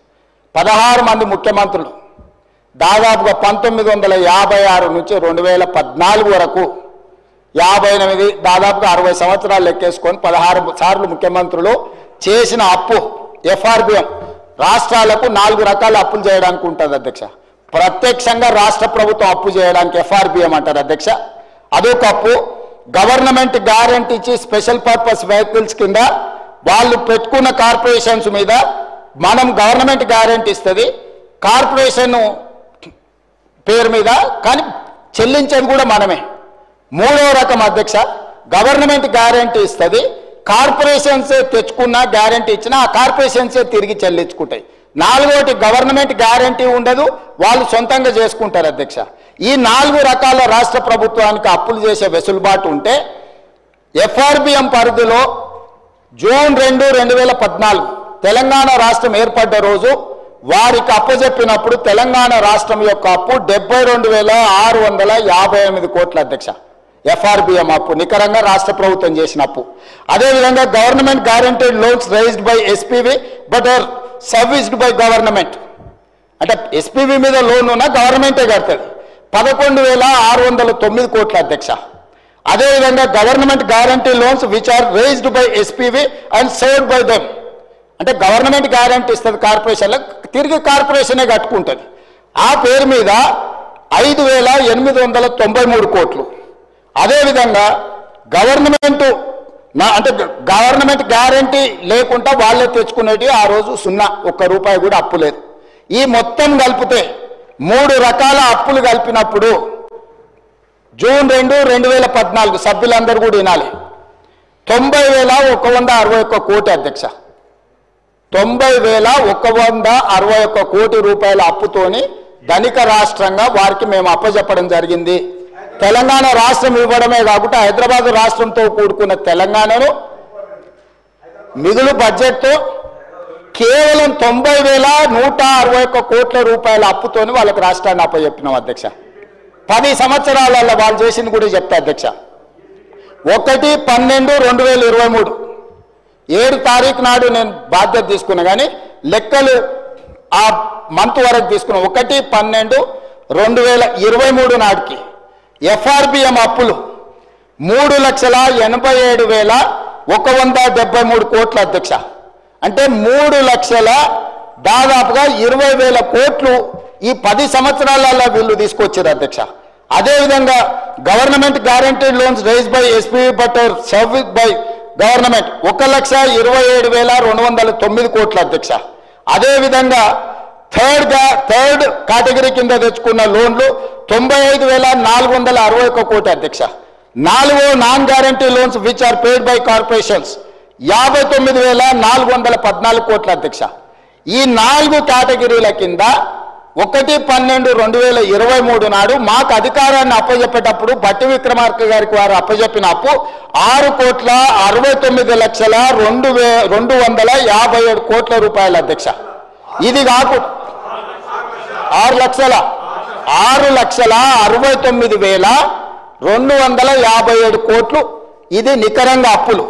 16 మంది ముఖ్యమంత్రులు దాదాపుగా 1956 నుంచి 2014 వరకు 58 దాదాపుగా 60 సంవత్సరాలు లెక్కేసుకొని 16 సార్లు ముఖ్యమంత్రులు చేసిన అప్పు ఎఫ్ఆర్బిఎం రాష్ట్రాలకు 4 రకాల అప్పులు చేయడానికి ఉంటుంది అధ్యక్ష. ప్రత్యక్షంగా రాష్ట్ర ప్రభుత్వం అప్పు చేయడానికి ఎఫ్ఆర్బిఎం అంటారు అధ్యక్ష, అదొక అప్పు. గవర్నమెంట్ గ్యారెంటీ ఇచ్చి స్పెషల్ పర్పస్ వెహికల్స్ కింద వాళ్ళు పెట్టుకున్న కార్పొరేషన్స్ మీద మనం గవర్నమెంట్ గ్యారెంటీ ఇస్తుంది కార్పొరేషన్ పేరు మీద, కానీ చెల్లించేది కూడా మనమే. మూడో రకం అధ్యక్ష, గవర్నమెంట్ గ్యారెంటీ ఇస్తుంది, కార్పొరేషన్స్ తెచ్చుకున్న గ్యారెంటీ ఇచ్చినా ఆ కార్పొరేషన్సే తిరిగి చెల్లించుకుంటాయి. నాలుగోటి గవర్నమెంట్ గ్యారెంటీ ఉండదు, వాళ్ళు సొంతంగా చేసుకుంటారు అధ్యక్ష. ఈ 4 రకాల రాష్ట్ర ప్రభుత్వానికి అప్పులు చేసే వెసులుబాటు ఉంటే ఎఫ్ఆర్బిఎం పరిధిలో జూన్ 2, 2014 తెలంగాణ రాష్ట్రం ఏర్పడ్డ రోజు వారికి అప్పజెప్పినప్పుడు తెలంగాణ రాష్ట్రం యొక్క అప్పు 72,658 కోట్ల అధ్యక్ష. ఎఫ్ఆర్బిఎం అప్పు నికరంగా రాష్ట్ర ప్రభుత్వం చేసిన అప్పు. అదేవిధంగా government guaranteed loans raised by SPV but are serviced by government, అంటే ఎస్పీవి మీద లోన్ ఉన్న గవర్నమెంటే కడుతుంది, 11,609 కోట్ల అధ్యక్ష. అదేవిధంగా government guarantee loans which are raised by SPV and served by them, అంటే గవర్నమెంట్ గ్యారెంటీ ఇస్తుంది కార్పొరేషన్లకు, తిరిగి కార్పొరేషనే కట్టుకుంటుంది. ఆ పేరు మీద 5,893 కోట్లు. అదేవిధంగా గవర్నమెంట్ గ్యారెంటీ లేకుండా వాళ్ళే తెచ్చుకునేవి ఆ రోజు 0, 1 రూపాయి కూడా అప్పు లేదు. ఈ మొత్తం కలిపితే 3 రకాల అప్పులు కలిపినప్పుడు జూన్ 2, 2014 సభ్యులందరూ కూడా వినాలి, 90,161 కోటి అధ్యక్ష. 90,161 కోటి రూపాయల అప్పుతోని ధనిక రాష్ట్రంగా వారికి మేము అప్పజెప్పడం జరిగింది. తెలంగాణ రాష్ట్రం ఇవ్వడమే కాకుండా హైదరాబాద్ రాష్ట్రంతో కూడుకున్న తెలంగాణను మిగులు బడ్జెట్తో కేవలం 90,161 కోట్ల రూపాయల అప్పుతోని వాళ్ళకి రాష్ట్రాన్ని అప్పచెప్పినాం అధ్యక్ష. 10 సంవత్సరాలలో వాళ్ళు చేసింది కూడా చెప్తా అధ్యక్ష. 1/12/2023 7 తారీఖు నాడు నేను బాధ్యత తీసుకున్నా, కానీ లెక్కలు ఆ మంత్ వరకు తీసుకున్నా. 1/12/2023 నాటికి ఎఫ్ఆర్బిఎం అప్పులు 3,87,173 కోట్ల అధ్యక్ష. అంటే 3 లక్షల దాదాపుగా 20,000 కోట్లు ఈ 10 సంవత్సరాలలో వీళ్ళు తీసుకొచ్చారు అధ్యక్ష. అదేవిధంగా government guaranteed loans raise by SPV but service by government 1,27,209 కోట్ల అధ్యక్ష. అదేవిధంగా థర్డ్ కేటగిరీ కింద తెచ్చుకున్న లోన్లు 95,461 కోటి అధ్యక్ష. 4 non guarantee loans which are paid by corporations 59,414 కోట్ల అధ్యక్ష. ఈ 4 కేటగిరీల కింద 1/12/2023 నాడు మాకు అధికారాన్ని అప్పజెప్పేటప్పుడు బట్టి విక్రమార్క గారికి వారు అప్పజెప్పిన అప్పు 6,69,257 కోట్ల రూపాయల అధ్యక్ష. ఇది కాకుండా 6,69,257 కోట్లు ఇది నికరంగా అప్పులు.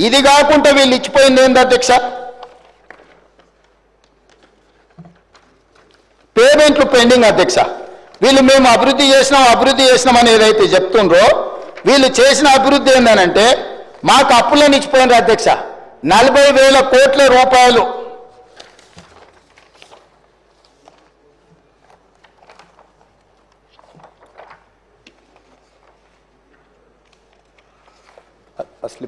ఇది కాకుండా వీళ్ళు ఇచ్చిపోయింది ఏంది అధ్యక్ష? పేమెంట్లు పెండింగ్ అధ్యక్ష. వీళ్ళు మేము అభివృద్ధి చేసినామని ఏదైతే చెప్తుండ్రో వీళ్ళు చేసిన అభివృద్ధి ఏందనంటే మాకు అప్పులను ఇచ్చిపోయినారు అధ్యక్ష. 40,000 కోట్ల రూపాయలు అసలు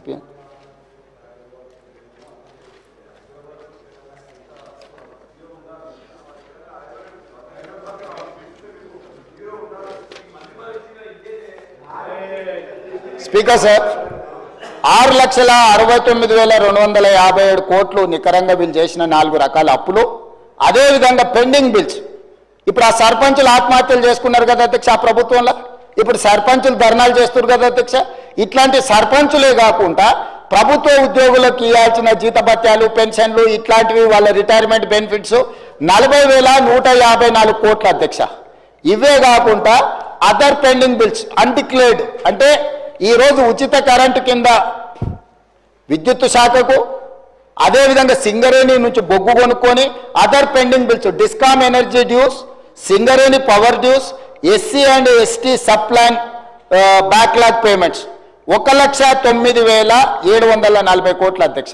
స్పీకర్ సార్ 6,69,257 కోట్లు నికరంగా వీళ్ళు చేసిన 4 రకాల అప్పులు. అదేవిధంగా పెండింగ్ బిల్స్. ఇప్పుడు ఆ సర్పంచులు ఆత్మహత్యలు చేసుకున్నారు కదా అధ్యక్ష ఆ ప్రభుత్వంలో. ఇప్పుడు సర్పంచులు ధర్నాలు చేస్తున్నారు కదా అధ్యక్ష. ఇట్లాంటి సర్పంచులే కాకుండా ప్రభుత్వ ఉద్యోగులకు ఇవ్వాల్సిన జీతభత్యాలు, పెన్షన్లు ఇట్లాంటివి వాళ్ళ రిటైర్మెంట్ బెనిఫిట్స్ 40,154 కోట్ల అధ్యక్ష. ఇవే కాకుండా అదర్ పెండింగ్ బిల్స్ అన్డిక్లేర్డ్, అంటే ఈరోజు ఉచిత కరెంటు కింద విద్యుత్ శాఖకు, అదేవిధంగా సింగరేణి నుంచి బొగ్గు కొనుక్కొని other pending bills discom energy dues, Singareni power dues, SC and ST subplan backlog payments 1,09,740 కోట్ల అధ్యక్ష.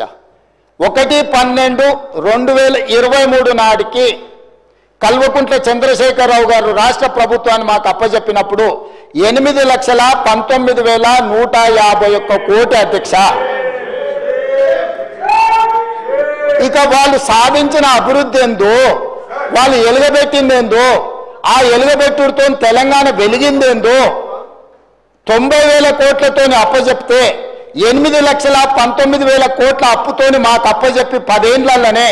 1/12/2023 నాటికి కల్వకుంట్ల చంద్రశేఖరరావు గారు రాష్ట్ర ప్రభుత్వాన్ని మాకు అప్పచెప్పినప్పుడు 8,19,151 కోటి అధ్యక్ష. ఇక వాళ్ళు సాధించిన అభివృద్ధి ఏందో, వాళ్ళు ఎలుగబెట్టిందేందో, ఆ ఎలుగబెట్టుడితో తెలంగాణ వెలిగిందేందో, 90,000 కోట్లతోని అప్పచెప్తే 8,19,000 కోట్ల అప్పుతోని మాకు అప్పచెప్పి 10 ఏళ్లలోనే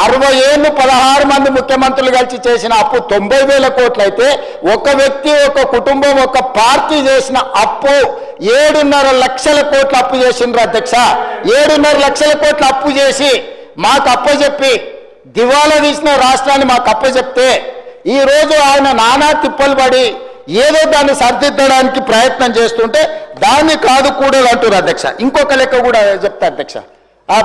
60 ఏళ్ళు 16 మంది ముఖ్యమంత్రులు కలిసి చేసిన అప్పు 90,000 కోట్లు అయితే, ఒక వ్యక్తి, ఒక కుటుంబం, ఒక పార్టీ చేసిన అప్పు 7.5 లక్షల కోట్ల అప్పు చేసిండ్రు అధ్యక్ష. 7.5 లక్షల కోట్ల అప్పు చేసి మాకు అప్పచెప్పి దివాలా తీసిన రాష్ట్రాన్ని మాకు అప్పచెప్తే ఈ రోజు ఆయన నానా తిప్పలు పడి ఏదో దాన్ని సరిదిద్దడానికి ప్రయత్నం చేస్తుంటే దాన్ని కాదు కూడదు అంటారు అధ్యక్ష. ఇంకొక లెక్క కూడా చెప్తా అధ్యక్ష. ఆ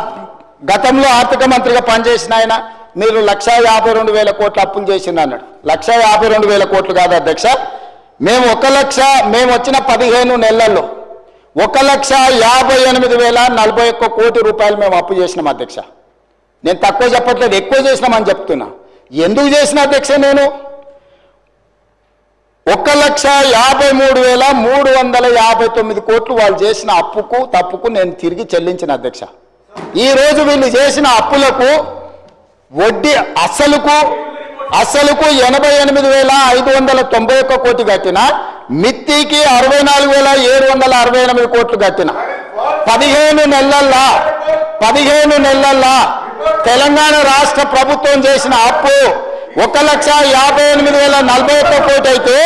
గతంలో ఆర్థిక మంత్రిగా పనిచేసిన ఆయన మీరు 1,52,000 కోట్ల అప్పులు చేసింది అన్నాడు. 1,52,000 కోట్లు కాదు అధ్యక్ష. మేము వచ్చిన 15 నెలల్లో 1,58,041 కోటి రూపాయలు మేము అప్పు చేసినాం అధ్యక్ష. నేను తక్కువ చెప్పట్లేదు, ఎక్కువ చేసినామని చెప్తున్నా. ఎందుకు చేసిన అధ్యక్ష? నేను 1,53,359 కోట్లు వాళ్ళు చేసిన అప్పుకు తప్పుకు నేను తిరిగి చెల్లించిన అధ్యక్ష. ఈ రోజు వీళ్ళు చేసిన అప్పులకు వడ్డీ అసలుకు 88,591 కోటి కట్టిన, మిత్తికి 64,768 కోట్లు కట్టిన. 15 నెలల్లో తెలంగాణ రాష్ట్ర ప్రభుత్వం చేసిన అప్పు 1,58,041 కోటి అయితే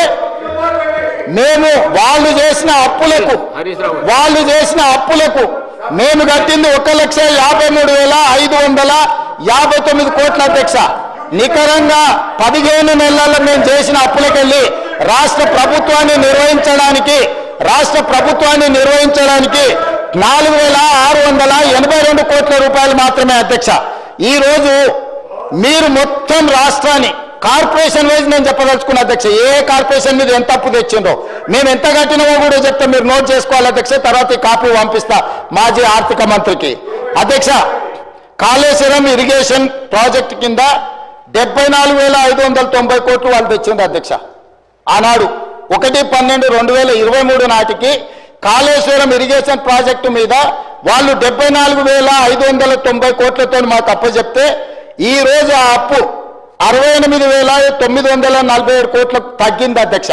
మేము వాళ్ళు చేసిన అప్పులకు మేము కట్టింది 1,53,559 కోట్ల అధ్యక్ష. నికరంగా 15 నెలల్లో మేము చేసిన అప్పులకెళ్ళి రాష్ట్ర ప్రభుత్వాన్ని నిర్వహించడానికి 4,682 కోట్ల రూపాయలు మాత్రమే అధ్యక్ష. ఈ రోజు మీరు మొత్తం రాష్ట్రాన్ని కార్పొరేషన్ వైజ్ నేను చెప్పదలుచుకున్న అధ్యక్ష, ఏ కార్పొరేషన్ మీద ఎంత అప్పు తెచ్చిండ్రో, మేము ఎంత కట్టినామో కూడా చెప్తే మీరు నోట్ చేసుకోవాలి అధ్యక్ష. తర్వాత ఈ కాపీ పంపిస్తా మాజీ ఆర్థిక మంత్రికి. అధ్యక్ష, కాళేశ్వరం ఇరిగేషన్ ప్రాజెక్టు కింద 74,590 కోట్లు వాళ్ళు తెచ్చిండ్రు అధ్యక్ష. ఆనాడు 1/12/2023 నాటికి కాళేశ్వరం ఇరిగేషన్ ప్రాజెక్టు మీద వాళ్ళు 74,590 కోట్లతో మాకు అప్పచెప్తే ఈ రోజు ఆ అప్పు 68,947 కోట్లకు తగ్గింది అధ్యక్ష.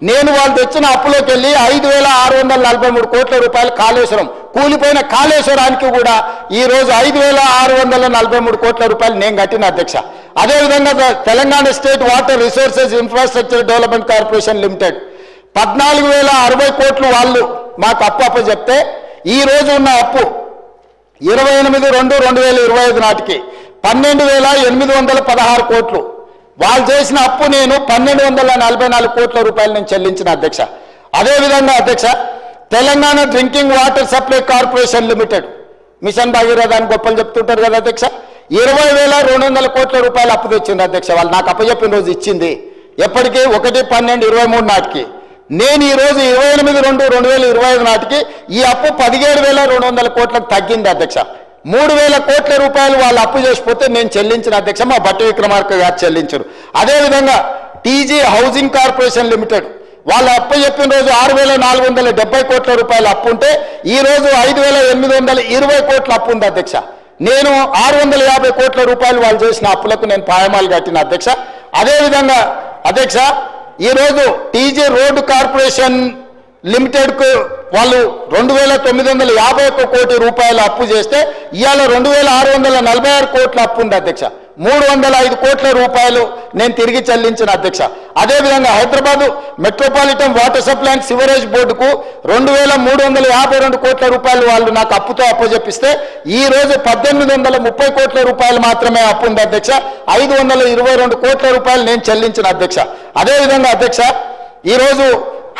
నేను వాళ్ళు తెచ్చిన అప్పులోకి వెళ్ళి 5,643 కోట్ల రూపాయలు కాళేశ్వరం కూలిపోయిన కాళేశ్వరానికి కూడా ఈ రోజు 5,643 కోట్ల రూపాయలు నేను కట్టిన అధ్యక్ష. అదేవిధంగా Telangana state water resources infrastructure development corporation limited 14,060 కోట్లు వాళ్ళు మాకు అప్పు చెప్తే ఈ రోజు ఉన్న అప్పు 28/2/2025 నాటికి 12,816 కోట్లు. వాళ్ళు చేసిన అప్పు నేను 1,244 కోట్ల రూపాయలు నేను చెల్లించిన అధ్యక్ష. అదేవిధంగా అధ్యక్ష, Telangana drinking water supply corporation limited mission Bhagiratha అని గొప్పలు చెప్తుంటారు కదా అధ్యక్ష, 20,200 కోట్ల రూపాయలు అప్పు తెచ్చింది అధ్యక్ష. వాళ్ళు నాకు అప్పచెప్పిన రోజు ఇచ్చింది ఎప్పటికీ 1/12/23 నాటికి. నేను ఈ రోజు 28/2/2025 నాటికి ఈ అప్పు 17,200 కోట్లకు తగ్గింది అధ్యక్ష. 3,000 కోట్ల రూపాయలు వాళ్ళు అప్పు చేసిపోతే నేను చెల్లించిన అధ్యక్ష, మా భట్టి విక్రమార్క గారు చెల్లించరు. అదేవిధంగా టీజీ హౌసింగ్ కార్పొరేషన్ లిమిటెడ్ వాళ్ళు అప్పు చెప్పిన రోజు 6,470 కోట్ల రూపాయలు అప్పు ఉంటే ఈ రోజు 5,820 కోట్ల అప్పు ఉంది అధ్యక్ష. నేను 650 కోట్ల రూపాయలు వాళ్ళు చేసిన అప్పులకు నేను పాయమాలు కట్టిన అధ్యక్ష. అదేవిధంగా అధ్యక్ష, ఈరోజు టీజీ రోడ్డు కార్పొరేషన్ లిమిటెడ్కు వాళ్ళు 2,951 కోటి రూపాయలు అప్పు చేస్తే ఇవాళ 2,646 కోట్ల అప్పు ఉంది అధ్యక్ష. 305 కోట్ల రూపాయలు నేను తిరిగి చెల్లించిన అధ్యక్ష. అదేవిధంగా Hyderabad metropolitan water supply and sewerage బోర్డుకు 2,352 కోట్ల రూపాయలు వాళ్ళు నాకు అప్పుతో అప్పచెప్పిస్తే ఈ రోజు 1,830 కోట్ల రూపాయలు మాత్రమే అప్పు ఉంది అధ్యక్ష. 522 కోట్ల రూపాయలు నేను చెల్లించిన అధ్యక్ష. అదేవిధంగా అధ్యక్ష, ఈరోజు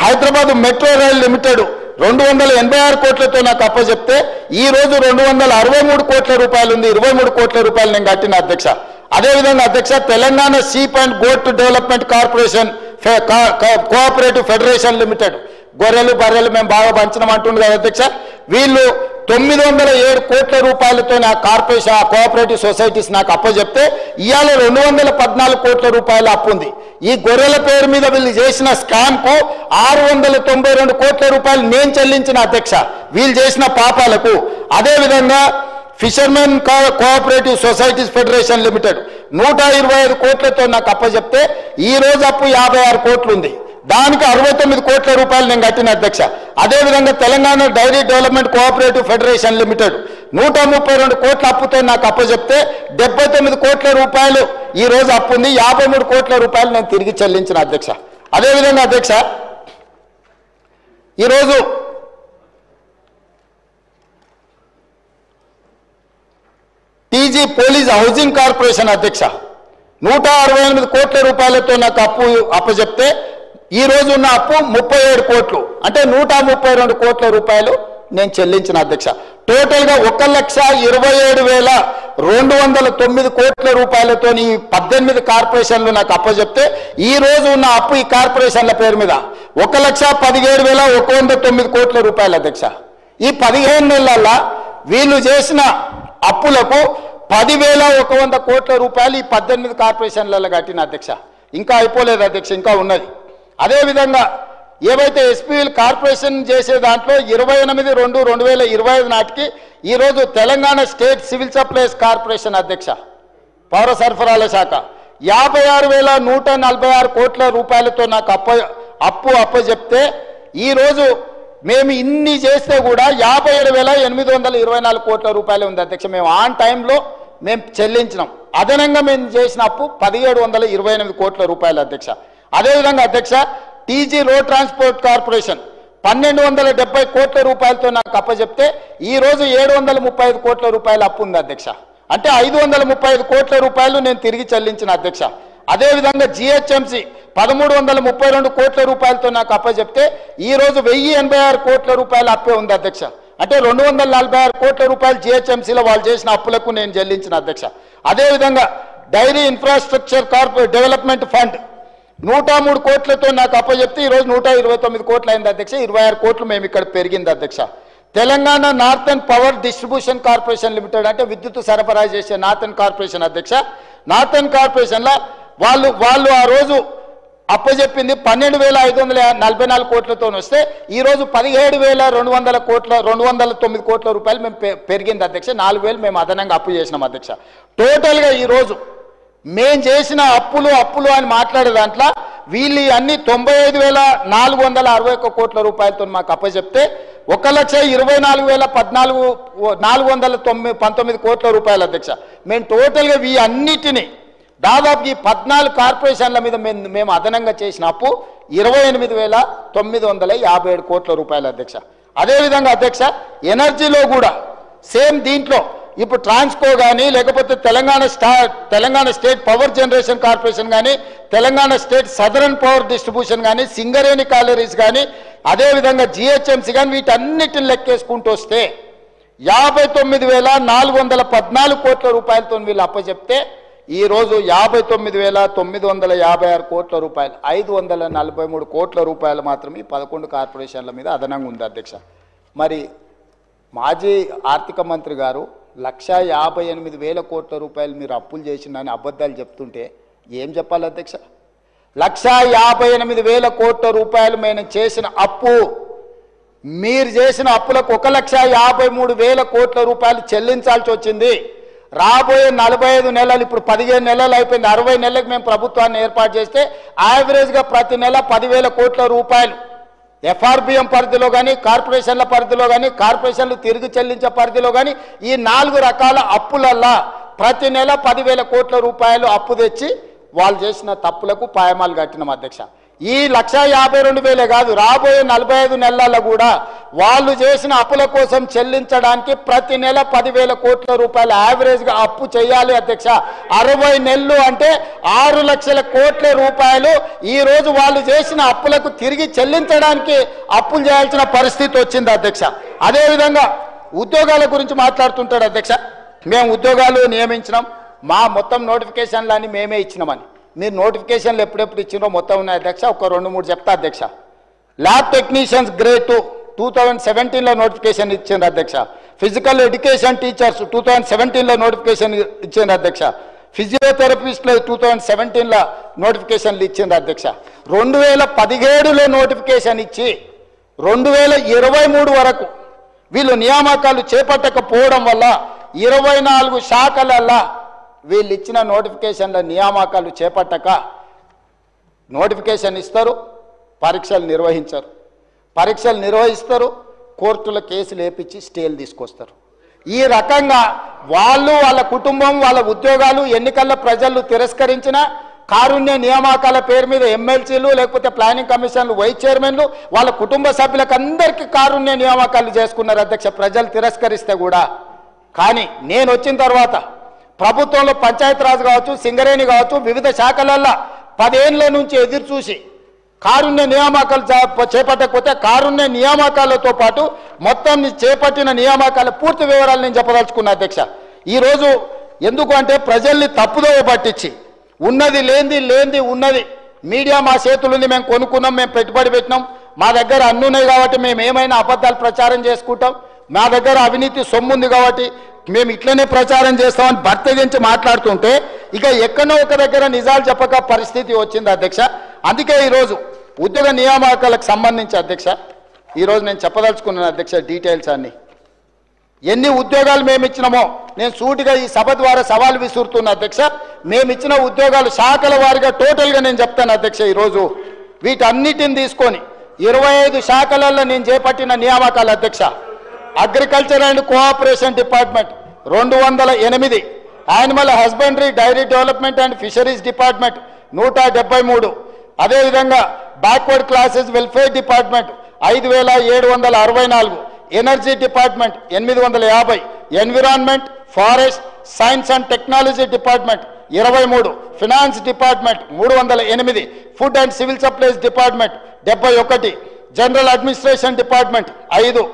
హైదరాబాద్ మెట్రో రైల్ లిమిటెడ్ 286 కోట్లతో నాకు అప్పచెప్తే ఈ రోజు 263 కోట్ల రూపాయలు ఉంది. 23 కోట్ల రూపాయలు నేను కట్టిన అధ్యక్ష. అదేవిధంగా అధ్యక్ష, Telangana sheep and goat development corporation cooperative federation limited గొర్రెలు బర్రెలు మేము బాగా పంచడం అంటుంది కదా అధ్యక్ష, వీళ్ళు 907 కోట్ల రూపాయలతో నా కార్పొరేషన్ కోఆపరేటివ్ సొసైటీస్ నాకు అప్పచెప్తే ఇవాళ 214 కోట్ల రూపాయల అప్పు ఉంది. ఈ గొర్రెల పేరు మీద వీళ్ళు చేసిన స్కామ్ కు 692 కోట్ల రూపాయలు నేను చెల్లించిన అధ్యక్ష వీళ్ళు చేసిన పాపాలకు. అదేవిధంగా fishermen cooperative societies federation limited 125 కోట్లతో నాకు అప్పచెప్తే ఈ రోజు అప్పు 56 కోట్లు ఉంది. దానికి 69 కోట్ల రూపాయలు నేను కట్టిన అధ్యక్ష. అదేవిధంగా Telangana dairy development cooperative federation limited 132 కోట్ల అప్పుతో నాకు అప్పచెప్తే 79 కోట్ల రూపాయలు ఈ రోజు అప్పు ఉంది. 53 కోట్ల రూపాయలు నేను తిరిగి చెల్లించిన అధ్యక్ష. అదేవిధంగా అధ్యక్ష ఈరోజు టీజీ పోలీస్ హౌసింగ్ కార్పొరేషన్ అధ్యక్ష 168 కోట్ల రూపాయలతో నాకు అప్పచెప్తే ఈ రోజు ఉన్న అప్పు 37 కోట్లు, అంటే 132 కోట్ల రూపాయలు నేను చెల్లించిన అధ్యక్ష. టోటల్గా 1,27,209 కోట్ల రూపాయలతో ఈ 18 కార్పొరేషన్లు నాకు అప్పచెప్తే ఈ రోజు ఉన్న అప్పు ఈ కార్పొరేషన్ల పేరు మీద 1,17,109 కోట్ల రూపాయలు అధ్యక్ష. ఈ 15 నెలల వీళ్ళు చేసిన అప్పులకు 10,100 కోట్ల రూపాయలు ఈ 18 కార్పొరేషన్లలో కట్టిన అధ్యక్ష. ఇంకా అయిపోలేదు అధ్యక్ష, ఇంకా ఉన్నది. అదేవిధంగా ఏవైతే ఎస్పీఎల్ కార్పొరేషన్ చేసే దాంట్లో 28/2/2025 నాటికి ఈరోజు Telangana state civil supplies corporation అధ్యక్ష పౌర సరఫరాల శాఖ 56,146 కోట్ల రూపాయలతో నాకు అప్పచెప్తే ఈరోజు మేము ఇన్ని చేస్తే కూడా 57,824 కోట్ల రూపాయలు ఉంది అధ్యక్ష. మేము ఆన్ టైంలో మేము చెల్లించినాం. అదనంగా మేము చేసిన అప్పు 1,728 కోట్ల రూపాయలు అధ్యక్ష. అదేవిధంగా అధ్యక్ష టీజీ రోడ్ ట్రాన్స్పోర్ట్ కార్పొరేషన్ 1,270 కోట్ల రూపాయలతో నాకు అప్పచెప్తే ఈ రోజు 735 కోట్ల రూపాయల అప్పు ఉంది అధ్యక్ష. అంటే 535 కోట్ల రూపాయలు నేను తిరిగి చెల్లించిన అధ్యక్ష. అదేవిధంగా జిహెచ్ఎంసి 1,332 కోట్ల రూపాయలతో నాకు అప్పచెప్తే ఈ రోజు 1,086 కోట్ల రూపాయల అప్పే ఉంది అధ్యక్ష. అంటే 246 కోట్ల రూపాయలు జిహెచ్ఎంసీలో వాళ్ళు చేసిన అప్పులకు నేను చెల్లించిన అధ్యక్ష. అదేవిధంగా డైరీ ఇన్ఫ్రాస్ట్రక్చర్ డెవలప్మెంట్ ఫండ్ 103 కోట్లతో నాకు అప్పచెప్తే ఈ రోజు 129 కోట్లు అయింది అధ్యక్ష. 26 కోట్లు మేము ఇక్కడ పెరిగింది అధ్యక్ష. Telangana northern power distribution corporation limited, అంటే విద్యుత్ సరఫరా చేసే నార్థన్ కార్పొరేషన్ అధ్యక్ష. నార్థన్ కార్పొరేషన్లో వాళ్ళు ఆ రోజు అప్పచెప్పింది 12,544 కోట్లతో వస్తే ఈ రోజు 17,209 కోట్ల రూపాయలు మేము పెరిగింది అధ్యక్ష. 4,000 మేము అదనంగా అప్పు చేసినాం అధ్యక్ష. టోటల్గా ఈరోజు మేము చేసిన అప్పులు అని మాట్లాడే దాంట్లో వీళ్ళు అన్ని 95,461 కోట్ల రూపాయలతో మాకు అప్పచెప్తే 1,24,419 కోట్ల రూపాయలు అధ్యక్ష. మేము టోటల్గా ఈ అన్నిటినీ దాదాపు ఈ 14 కార్పొరేషన్ల మీద మేము అదనంగా చేసిన అప్పు 28,957 కోట్ల రూపాయలు అధ్యక్ష. అదేవిధంగా అధ్యక్ష ఎనర్జీలో కూడా సేమ్ దీంట్లో ఇప్పుడు ట్రాన్స్కో కానీ లేకపోతే Telangana state power generation corporation కానీ Telangana state southern power distribution కానీ సింగరేణి కాలరీస్ కానీ అదేవిధంగా జిహెచ్ఎంసీ కానీ వీటన్నిటిని లెక్కేసుకుంటూ వస్తే 59,414 కోట్ల రూపాయలతో వీళ్ళు అప్పచెప్తే ఈరోజు 59,956 కోట్ల రూపాయలు 543 కోట్ల రూపాయలు మాత్రమే 11 కార్పొరేషన్ల మీద అదనంగా ఉంది అధ్యక్ష. మరి మాజీ ఆర్థిక మంత్రి గారు 1,58,000 కోట్ల రూపాయలు మీరు అప్పులు చేసిందని అబద్ధాలు చెప్తుంటే ఏం చెప్పాలి అధ్యక్ష? 1,58,000 కోట్ల రూపాయలు మేము చేసిన అప్పు, మీరు చేసిన అప్పులకు 1,53,000 కోట్ల రూపాయలు చెల్లించాల్సి వచ్చింది. రాబోయే 45 నెలలు, ఇప్పుడు 15 నెలలు అయిపోయింది, 60 నెలలకు మేము ప్రభుత్వాన్ని ఏర్పాటు చేస్తే యావరేజ్గా ప్రతి నెల 10,000 కోట్ల రూపాయలు ఎఫ్ఆర్బిఎం పరిధిలో కానీ కార్పొరేషన్ల పరిధిలో కానీ కార్పొరేషన్లు తిరిగి చెల్లించే పరిధిలో కానీ ఈ 4 రకాల అప్పులల్లా ప్రతి నెల 10,000 కోట్ల రూపాయలు అప్పు తెచ్చి వాళ్ళు చేసిన తప్పులకు పాయమాలు కట్టినాం అధ్యక్ష. ఈ 1,52,000 కాదు, రాబోయే 45 నెలల్లో కూడా వాళ్ళు చేసిన అప్పుల కోసం చెల్లించడానికి ప్రతి నెల 10,000 కోట్ల రూపాయలు యావరేజ్గా అప్పు చేయాలి అధ్యక్ష. 60 నెలలు అంటే 6 లక్షల కోట్ల రూపాయలు ఈ రోజు వాళ్ళు చేసిన అప్పులకు తిరిగి చెల్లించడానికి అప్పులు చేయాల్సిన పరిస్థితి వచ్చింది అధ్యక్ష. అదేవిధంగా ఉద్యోగాల గురించి మాట్లాడుతుంటాడు అధ్యక్ష. మేము ఉద్యోగాలు నియమించినాం, మా మొత్తం నోటిఫికేషన్లన్నీ మేమే ఇచ్చినామని. మీరు నోటిఫికేషన్లు ఎప్పుడెప్పుడు ఇచ్చినో మొత్తం ఉన్నాయి అధ్యక్ష. ఒక 2-3 చెప్తా అధ్యక్ష. ల్యాబ్ టెక్నీషియన్స్ గ్రేడ్ 2 2017లో నోటిఫికేషన్ ఇచ్చింది అధ్యక్ష. ఫిజికల్ ఎడ్యుకేషన్ టీచర్స్ 2017లో నోటిఫికేషన్ ఇచ్చింది అధ్యక్ష. ఫిజియోథెరపిస్టులు 2017లో నోటిఫికేషన్లు ఇచ్చింది అధ్యక్ష. 2017లో నోటిఫికేషన్ ఇచ్చి 2023 వరకు వీళ్ళు నియామకాలు చేపట్టకపోవడం వల్ల 24 శాఖలల్లా వీళ్ళు ఇచ్చిన నోటిఫికేషన్ల నియామకాలు చేపట్టక నోటిఫికేషన్ ఇస్తారు, పరీక్షలు నిర్వహించరు. పరీక్షలు నిర్వహిస్తారు, కోర్టుల కేసులు వేపించి స్టేలు తీసుకొస్తారు. ఈ రకంగా వాళ్ళు, వాళ్ళ కుటుంబం, వాళ్ళ ఉద్యోగాలు ఎన్నికల్లో ప్రజలు తిరస్కరించిన కారుణ్య నియామకాల పేరు మీద ఎమ్మెల్సీలు లేకపోతే ప్లానింగ్ కమిషన్లు వైస్ చైర్మన్లు వాళ్ళ కుటుంబ సభ్యులకు అందరికీ కారుణ్య నియామకాలు చేసుకున్నారు అధ్యక్ష, ప్రజలు తిరస్కరిస్తే కూడా. కానీ నేను వచ్చిన తర్వాత ప్రభుత్వంలో పంచాయతీరాజ్ కావచ్చు, సింగరేణి కావచ్చు, వివిధ శాఖలల్లో 10 ఏళ్ల నుంచి ఎదురు చూసి కారుణ్య నియామకాలు చేపట్టకపోతే కారుణ్య నియామకాలతో పాటు మొత్తం చేపట్టిన నియామకాల పూర్తి వివరాలు నేను చెప్పదలుచుకున్నా అధ్యక్ష. ఈరోజు ఎందుకు అంటే ప్రజల్ని తప్పుదోవ పట్టించి ఉన్నది లేనిది ఉన్నది మీడియా మా చేతులుంది, మేము కొనుక్కున్నాం, మేము పెట్టుబడి పెట్టినాం, మా దగ్గర అన్నున్నాయి కాబట్టి మేము ఏమైనా అబద్ధాలు ప్రచారం చేసుకుంటాం, మా దగ్గర అవినీతి సొమ్ముంది కాబట్టి మేము ఇట్లనే ప్రచారం చేస్తామని బర్తగించి మాట్లాడుతుంటే ఇక ఎక్కడో ఒక దగ్గర నిజాలు చెప్పక పరిస్థితి వచ్చింది అధ్యక్ష. అందుకే ఈరోజు ఉద్యోగ నియామకాలకు సంబంధించి అధ్యక్ష ఈరోజు నేను చెప్పదలుచుకున్నాను అధ్యక్ష డీటెయిల్స్ అన్ని. ఎన్ని ఉద్యోగాలు మేము ఇచ్చినామో నేను సూటిగా ఈ సభ ద్వారా సవాల్ విసురుతున్నా అధ్యక్ష. మేము ఇచ్చిన ఉద్యోగాలు శాఖల వారిగా టోటల్గా నేను చెప్తాను అధ్యక్ష. ఈరోజు వీటన్నిటిని తీసుకొని 25 శాఖలలో నేను చేపట్టిన నియామకాలు అధ్యక్ష. Agriculture and cooperation department 208, animal husbandry dairy development and fisheries department 173, అదేవిధంగా backward classes welfare department 5764, energy department 850, environment, forest, science and technology department 23, finance department 308, food and civil supplies department 71, general administration department 5,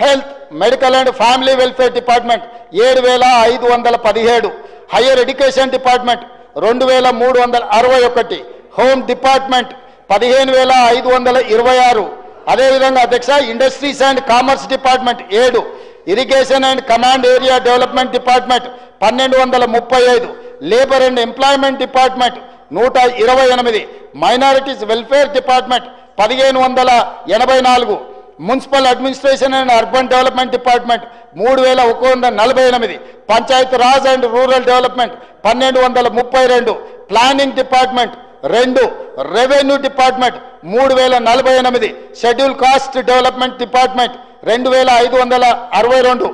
health, medical and family welfare department 7517, higher education department 2361, home department 15526, అదేవిధంగా అధ్యక్ష industries and commerce department 7, irrigation and command area development department 1235, labour and employment department 128, minorities welfare department 1584, municipal administration and urban development department 3148, Panchayat Raj and rural development 1232, planning department 2, revenue department 3048, schedule caste development department 2562,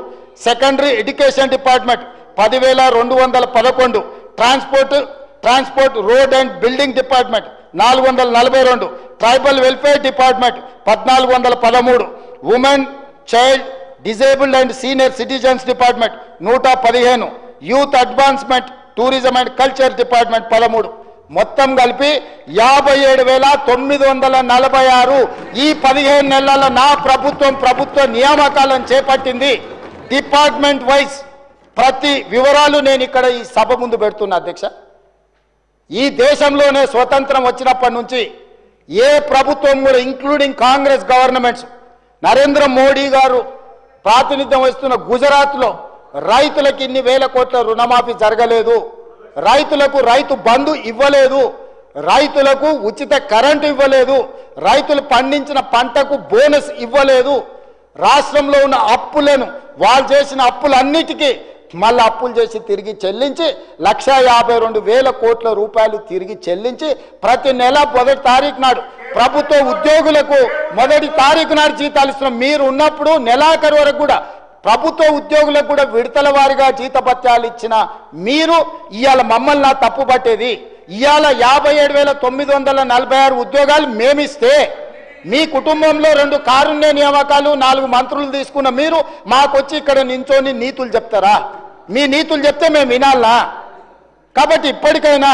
secondary education department 10211, transport road and building department 442, tribal welfare department 1413, women, child, disabled and senior citizens department 115, youth advancement, tourism and culture department 13. మొత్తం కలిపి 57,946 ఈ 15 నెలల నా ప్రభుత్వ నియామకాలను చేపట్టింది. Department wise ప్రతి వివరాలు నేను ఇక్కడ ఈ సభ ముందు పెడుతున్నా అధ్యక్ష. ఈ దేశంలోనే స్వతంత్రం వచ్చినప్పటి నుంచి ఏ ప్రభుత్వం కూడా including Congress governments, Narendra Modi గారు ప్రాతినిధ్యం వహిస్తున్న గుజరాత్లో రైతులకు ఇన్ని వేల కోట్ల రుణమాఫీ జరగలేదు, రైతులకు రైతు బంధు ఇవ్వలేదు, రైతులకు ఉచిత కరెంటు ఇవ్వలేదు, రైతులు పండించిన పంటకు బోనస్ ఇవ్వలేదు, రాష్ట్రంలో ఉన్న అప్పులను వాళ్ళు చేసిన అప్పులన్నిటికీ మళ్ళీ అప్పులు చేసి తిరిగి చెల్లించి 1,52,000 కోట్ల రూపాయలు తిరిగి చెల్లించి ప్రతి నెల 1వ తారీఖు నాడు ప్రభుత్వ ఉద్యోగులకు 1వ తారీఖు నాడు జీతాలు ఇస్తున్నాం. మీరు ఉన్నప్పుడు నెలాఖరు వరకు కూడా ప్రభుత్వ ఉద్యోగులకు కూడా విడతల వారిగా జీతభత్యాలు ఇచ్చిన మీరు ఇవాళ మమ్మల్ని నా తప్పు పట్టేది. ఇవాళ 57,946 ఉద్యోగాలు మేమిస్తే మీ కుటుంబంలో 2 కారుణ్య నియామకాలు 4 మంత్రులు తీసుకున్న మీరు మాకొచ్చి ఇక్కడ నించొని నీతులు చెప్తారా? మీ నీతులు చెప్తే మేము వినాలా? కాబట్టి ఇప్పటికైనా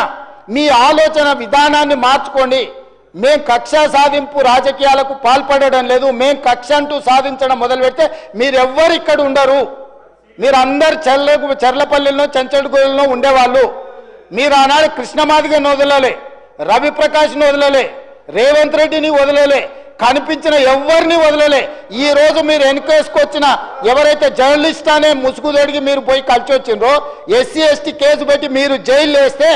మీ ఆలోచన విధానాన్ని మార్చుకోండి. మేం కక్ష సాధింపు రాజకీయాలకు పాల్పడడం లేదు. మేం కక్ష అంటూ సాధించడం మొదలు పెడితే మీరెవ్వరు ఇక్కడ ఉండరు. మీరందరు చెర్లపల్లిలో చెంచడుగూడలో ఉండేవాళ్ళు. మీరు ఆనాడు కృష్ణమాదిగని వదలలే, రవిప్రకాష్ని వదలలే, రేవంత్ రెడ్డిని వదలలే, కనిపించిన ఎవరిని వదలలే. ఈ రోజు మీరు వెనుకేసుకొచ్చిన ఎవరైతే జర్నలిస్ట్ అనే ముసుగు తొడిగి మీరు పోయి కలిసి వచ్చిండ్రో ఎస్సీ ఎస్టీ కేసు పెట్టి మీరు జైలు వేస్తే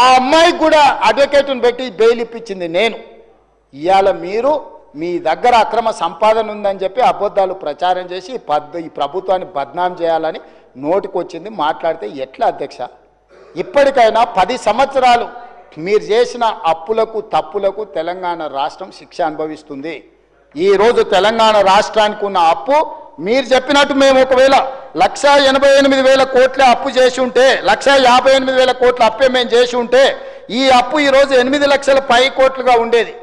ఆ అమ్మాయికి కూడా అడ్వకేట్ని పెట్టి బెయిల్ ఇప్పించింది నేను. ఇవాళ మీరు మీ దగ్గర అక్రమ సంపాదన ఉందని చెప్పి అబద్ధాలు ప్రచారం చేసి ఈ ప్రభుత్వాన్ని బద్నాం చేయాలని నోటికొచ్చింది మాట్లాడితే ఎట్లా అధ్యక్ష? ఇప్పటికైనా 10 సంవత్సరాలు మీరు చేసిన అప్పులకు తప్పులకు తెలంగాణ రాష్ట్రం శిక్ష అనుభవిస్తుంది. ఈరోజు తెలంగాణ రాష్ట్రానికి ఉన్న అప్పు మీరు చెప్పినట్టు మేము ఒకవేళ 1,88,000 కోట్ల అప్పు చేసి ఉంటే 1,58,000 కోట్ల అప్పే మేము చేసి ఉంటే ఈ అప్పు ఈరోజు 8 లక్షల పై కోట్లుగా ఉండేది.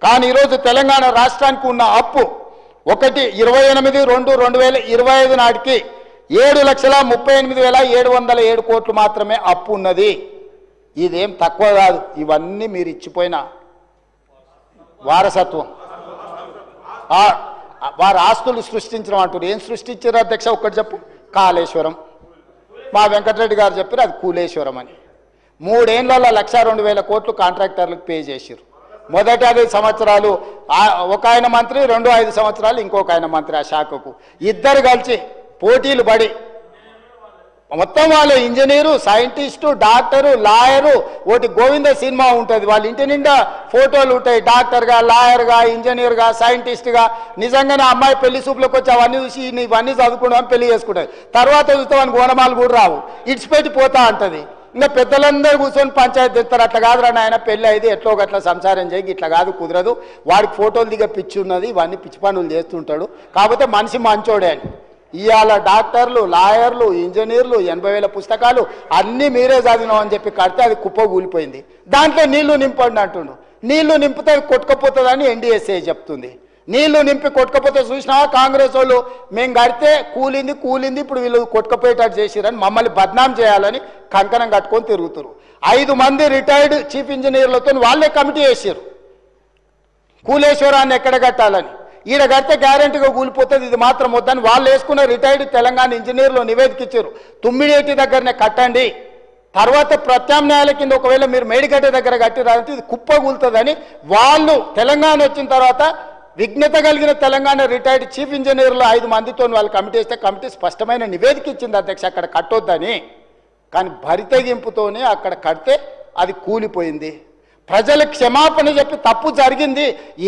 కానీ ఈరోజు తెలంగాణ రాష్ట్రానికి ఉన్న అప్పు 1/28/2/2025 నాటికి 7,38,707 కోట్లు మాత్రమే అప్పు ఉన్నది. ఇదేం తక్కువ కాదు. ఇవన్నీ మీరు ఇచ్చిపోయిన వారసత్వం. వారి ఆస్తులు సృష్టించడం అంటారు. ఏం సృష్టించారు అధ్యక్ష? ఒక్కటి చెప్పు. కాళేశ్వరం. మా వెంకటరెడ్డి గారు చెప్పారు అది కూలేశ్వరం అని. 3 ఏళ్లలో 1,02,000 కోట్లు కాంట్రాక్టర్లకు పే చేశారు. మొదటి 5 సంవత్సరాలు ఒక ఆయన మంత్రి, 5 సంవత్సరాలు ఇంకొక ఆయన మంత్రి. ఆ శాఖకు ఇద్దరు కలిసి పోటీలు పడి మొత్తం వాళ్ళ ఇంజనీరు, సైంటిస్టు, డాక్టరు, లాయరు. ఒకటి గోవింద సినిమా ఉంటుంది, వాళ్ళ ఇంటి నిండా ఫోటోలు ఉంటాయి. డాక్టర్గా, లాయర్గా, ఇంజనీర్గా, సైంటిస్ట్గా. నిజంగానే అమ్మాయి పెళ్లి చూపులకు వచ్చి అవన్నీ చూసి ఇవన్నీ చదువుకుంటాం పెళ్లి చేసుకుంటుంది. తర్వాత చూస్తామని గోనమాలు కూడా రావు, ఇడిచిపెట్టి పోతా అంటది. ఇంకా పెద్దలందరూ కూర్చొని పంచాయతీ తెస్తారు. అట్లా కాదురా నాయన, పెళ్ళి అయితే ఎట్లో గట్లా సంసారం చేయి, ఇట్లా కాదు కుదరదు, వాడికి ఫోటోలు దిగ పిచ్చి ఉన్నది, ఇవన్నీ పిచ్చి పనులు చేస్తుంటాడు, కాకపోతే మనిషి మంచోడే అని. ఇవాళ డాక్టర్లు, లాయర్లు, ఇంజనీర్లు 80,000 పుస్తకాలు అన్నీ మీరే చదివినాం అని చెప్పి కడితే అది కుప్ప కూలిపోయింది. దాంట్లో నీళ్లు నింపండి అంటుండు. నీళ్లు నింపితే కొట్టుకపోతుందని ఎన్డీఎస్ఏ చెప్తుంది. నీళ్లు నింపి కొట్టుకపోతే చూసినావా కాంగ్రెస్ వాళ్ళు, మేము కడితే కూలింది, ఇప్పుడు వీళ్ళు కొట్టుకపోయేటట్టు చేసిరని మమ్మల్ని బద్నాం చేయాలని కంకణం కట్టుకొని తిరుగుతారు. 5 మంది రిటైర్డ్ చీఫ్ ఇంజనీర్లతో వాళ్ళే కమిటీ వేసారు కూలేశ్వరాన్ని ఎక్కడ కట్టాలని. ఈడ కడితే గ్యారెంటీగా కూలిపోతుంది, ఇది మాత్రం వద్దని వాళ్ళు వేసుకున్న రిటైర్డ్ తెలంగాణ ఇంజనీర్లు నివేదిక ఇచ్చారు. తుమ్మిడేటి దగ్గరనే కట్టండి, తర్వాత ప్రత్యామ్నాయాల కింద ఒకవేళ మీరు మేడిగడ్డ దగ్గర కట్టిరాలంటే ఇది కుప్ప కూలుతుందని వాళ్ళు తెలంగాణ వచ్చిన తర్వాత విజ్ఞత కలిగిన తెలంగాణ రిటైర్డ్ చీఫ్ ఇంజనీర్లు 5 మందితో వాళ్ళు కమిటీ వేస్తే కమిటీ స్పష్టమైన నివేదిక ఇచ్చింది అధ్యక్ష అక్కడ కట్టొద్దని. కానీ భరితెగింపుతోనే అక్కడ కడితే అది కూలిపోయింది. ప్రజల క్షమాపణ చెప్పి తప్పు జరిగింది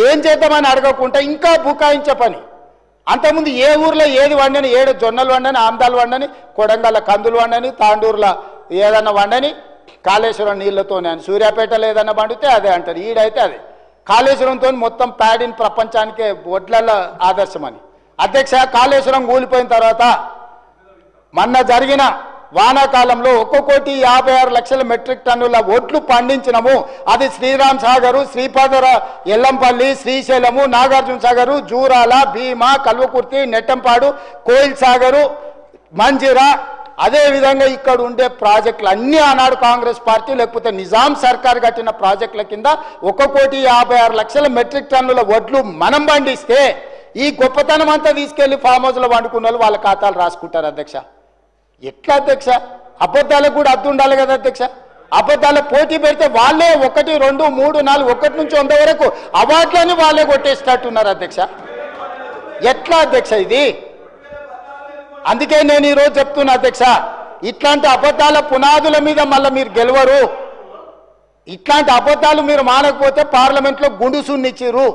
ఏం చేద్దామని అడగకుండా ఇంకా బుకాయించే పని. అంతకుముందు ఏ ఊర్లో ఏది వండని, 7 జొన్నలు వండని, ఆమ్దాలు వండని, కొడంగల్ కందులు వండని, తాండూరులో ఏదన్నా వండని, కాళేశ్వరం నీళ్లతోనే అని. సూర్యాపేటలో ఏదన్నా వండితే అదే అంటారు, ఈడైతే అదే. కాళేశ్వరంతో మొత్తం ప్యాడిన్ ప్రపంచానికే వడ్ల ఆదర్శమని. అధ్యక్ష, కాళేశ్వరం కూలిపోయిన తర్వాత మొన్న జరిగిన వానాకాలంలో 1,56,00,000 మెట్రిక్ టన్నుల వడ్లు పండించినము. అది శ్రీరామ్ సాగరు, శ్రీపాదర, ఎల్లంపల్లి, శ్రీశైలము, నాగార్జున సాగరు, జూరాల, భీమా, కల్వకుర్తి, నెట్టంపాడు, కోయిల్ సాగరు, మంజిరా, అదేవిధంగా ఇక్కడ ఉండే ప్రాజెక్టులు అన్నీ ఆనాడు కాంగ్రెస్ పార్టీ లేకపోతే నిజాం సర్కార్ కట్టిన ప్రాజెక్టుల కింద 1,56,00,000 మెట్రిక్ టన్నుల వడ్లు మనం పండిస్తే ఈ గొప్పతనం అంతా తీసుకెళ్లి ఫామ్ హౌస్లో వండుకున్న వాళ్ళు వాళ్ళ ఖాతాలు రాసుకుంటారు అధ్యక్ష. ఎట్లా అధ్యక్ష? అబద్ధాలకు కూడా అర్థం ఉండాలి కదా అధ్యక్ష. అబద్ధాల పోటీ పెడితే వాళ్ళే 1, 2, 3, 4 1 నుంచి 100 వరకు అవార్డులని వాళ్ళే కొట్టేసేటట్టున్నారు అధ్యక్ష. ఎట్లా అధ్యక్ష ఇది? అందుకే నేను ఈరోజు చెప్తున్నా అధ్యక్ష, ఇట్లాంటి అబద్ధాల పునాదుల మీద మళ్ళీ మీరు గెలవరు. ఇట్లాంటి అబద్ధాలు మీరు మానకపోతే పార్లమెంట్లో గుండుసున్నిచ్చిర్రు.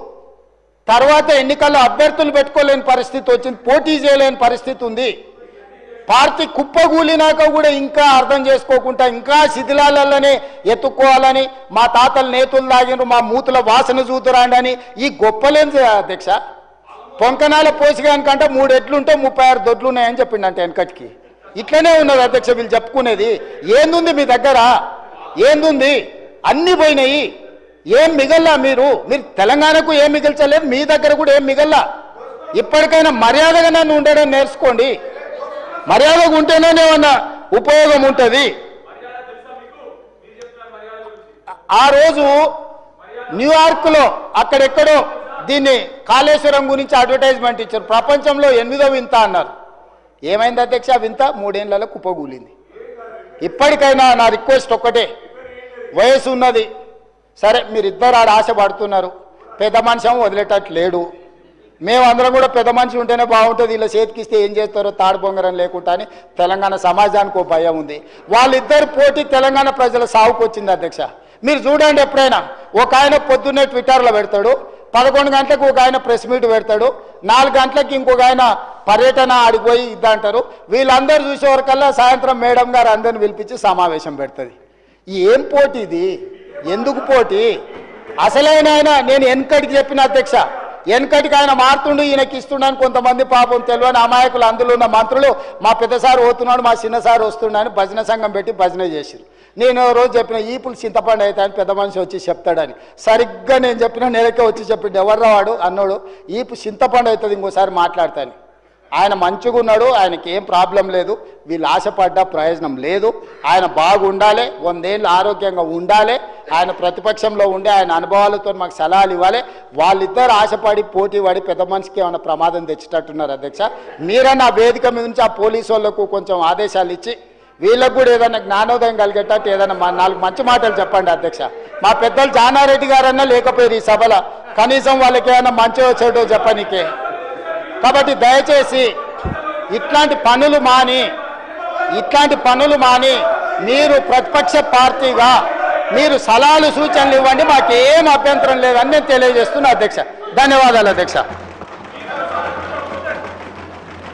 తర్వాత ఎన్నికల్లో అభ్యర్థులు పెట్టుకోలేని పరిస్థితి వచ్చింది, పోటీ చేయలేని పరిస్థితి ఉంది. పార్టీ కుప్పగూలినాక కూడా ఇంకా అర్థం చేసుకోకుండా ఇంకా శిథిలాలలోనే ఎత్తుక్కోవాలని, మా తాతలు నేతులు తాగినరు, మా మూతుల వాసన చూతురాండని ఈ గొప్పలేని అధ్యక్ష. పొంకనాల పోసిగానికంటే 3 ఎడ్లుంటే 36 దొడ్లు ఉన్నాయని చెప్పిండంటే వెనకటికి. ఇట్లనే ఉన్నది అధ్యక్ష వీళ్ళు చెప్పుకునేది. ఏందుంది మీ దగ్గర? ఏందుంది? అన్ని పోయినాయి, ఏం మిగల్లా. మీరు తెలంగాణకు ఏం మిగిల్చలేదు, మీ దగ్గర కూడా ఏం మిగల్లా. ఇప్పటికైనా మర్యాదగా నన్ను ఉండడం నేర్చుకోండి. మర్యాదగా ఉంటేనే ఏమన్నా ఉపయోగం ఉంటుంది. ఆ రోజు న్యూయార్క్లో అక్కడెక్కడో దీన్ని కాళేశ్వరం గురించి అడ్వర్టైజ్మెంట్ ఇచ్చారు. ప్రపంచంలో 8వ వింత అన్నారు. ఏమైంది అధ్యక్ష? వింత 3 ఏళ్లలో కుప్పగూలింది. ఇప్పటికైనా నా రిక్వెస్ట్ ఒక్కటే, వయసు ఉన్నది సరే, మీరిద్దరు ఆడ ఆశ పడుతున్నారు, పెద్ద మనిషి వదిలేటట్టు లేడు. మేమందరం కూడా పెద్ద మనిషి ఉంటేనే బాగుంటుంది, ఇలా చేతికిస్తే ఏం చేస్తారో తాడు బొంగరం లేకుండా అని తెలంగాణ సమాజానికి ఒక భయం ఉంది. వాళ్ళిద్దరు పోటీ తెలంగాణ ప్రజల సాగుకు వచ్చింది అధ్యక్ష. మీరు చూడండి, ఎప్పుడైనా ఒక ఆయన పొద్దున్నే ట్విట్టర్లో పెడతాడు, 11 గంటలకు ఒక ఆయన ప్రెస్ మీట్ పెడతాడు, 4 గంటలకు ఇంకొక ఆయన పర్యటన ఆడిపోయి ఇద్దంటారు. వీళ్ళందరూ చూసేవరకల్లా సాయంత్రం మేడం గారు అందరిని పిలిపించి సమావేశం పెడుతుంది. ఏం పోటీ ఇది? ఎందుకు పోటీ? అసలైన ఆయన నేను వెనకటికి చెప్పిన అధ్యక్ష, వెనకటికి ఆయన మారుతుండు, ఈయనకి ఇస్తుండని కొంతమంది పాపం తెలియని అమాయకులు అందులో ఉన్న మంత్రులు మా పెద్దసారి పోతున్నాడు, మా చిన్నసారి వస్తున్నాడని భజన సంఘం పెట్టి భజన చేసిరు. నేను రోజు చెప్పిన ఈపులు చింతపండు అయితే అని పెద్ద మనిషి వచ్చి చెప్తాడని. సరిగ్గా నేను చెప్పిన నెలకే వచ్చి చెప్పిండు, ఎవర్రా వాడు అన్నాడు, ఈపు చింతపండు అవుతుంది ఇంకోసారి మాట్లాడతాను. ఆయన మంచిగా ఉన్నాడు, ఆయనకి ఏం ప్రాబ్లం లేదు, వీళ్ళు ఆశపడ్డ ప్రయోజనం లేదు. ఆయన బాగుండాలి, 100 ఏళ్ళు ఆరోగ్యంగా ఉండాలి, ఆయన ప్రతిపక్షంలో ఉండే ఆయన అనుభవాలతో మాకు సలహాలు ఇవ్వాలి. వాళ్ళిద్దరు ఆశపడి పోటీ పడి పెద్ద మనిషికి ఏమైనా ప్రమాదం తెచ్చేటట్టున్నారు అధ్యక్ష. మీరన్నా వేదిక మీద నుంచి ఆ పోలీసు వాళ్ళకు కొంచెం ఆదేశాలు ఇచ్చి వీళ్ళకు కూడా ఏదైనా జ్ఞానోదయం కలిగేటట్టు ఏదైనా 4 మంచి మాటలు చెప్పండి అధ్యక్ష. మా పెద్దలు జానారెడ్డి గారన్నా లేకపోయారు ఈ సభలో, కనీసం వాళ్ళకి ఏమైనా మంచి వచ్చేటో చెప్పనీకే. కాబట్టి దయచేసి ఇట్లాంటి పనులు మాని మీరు ప్రతిపక్ష పార్టీగా మీరు సలహాలు సూచనలు ఇవ్వండి, మాకేం అభ్యంతరం లేదని నేను తెలియజేస్తున్నా అధ్యక్ష. ధన్యవాదాలు అధ్యక్ష.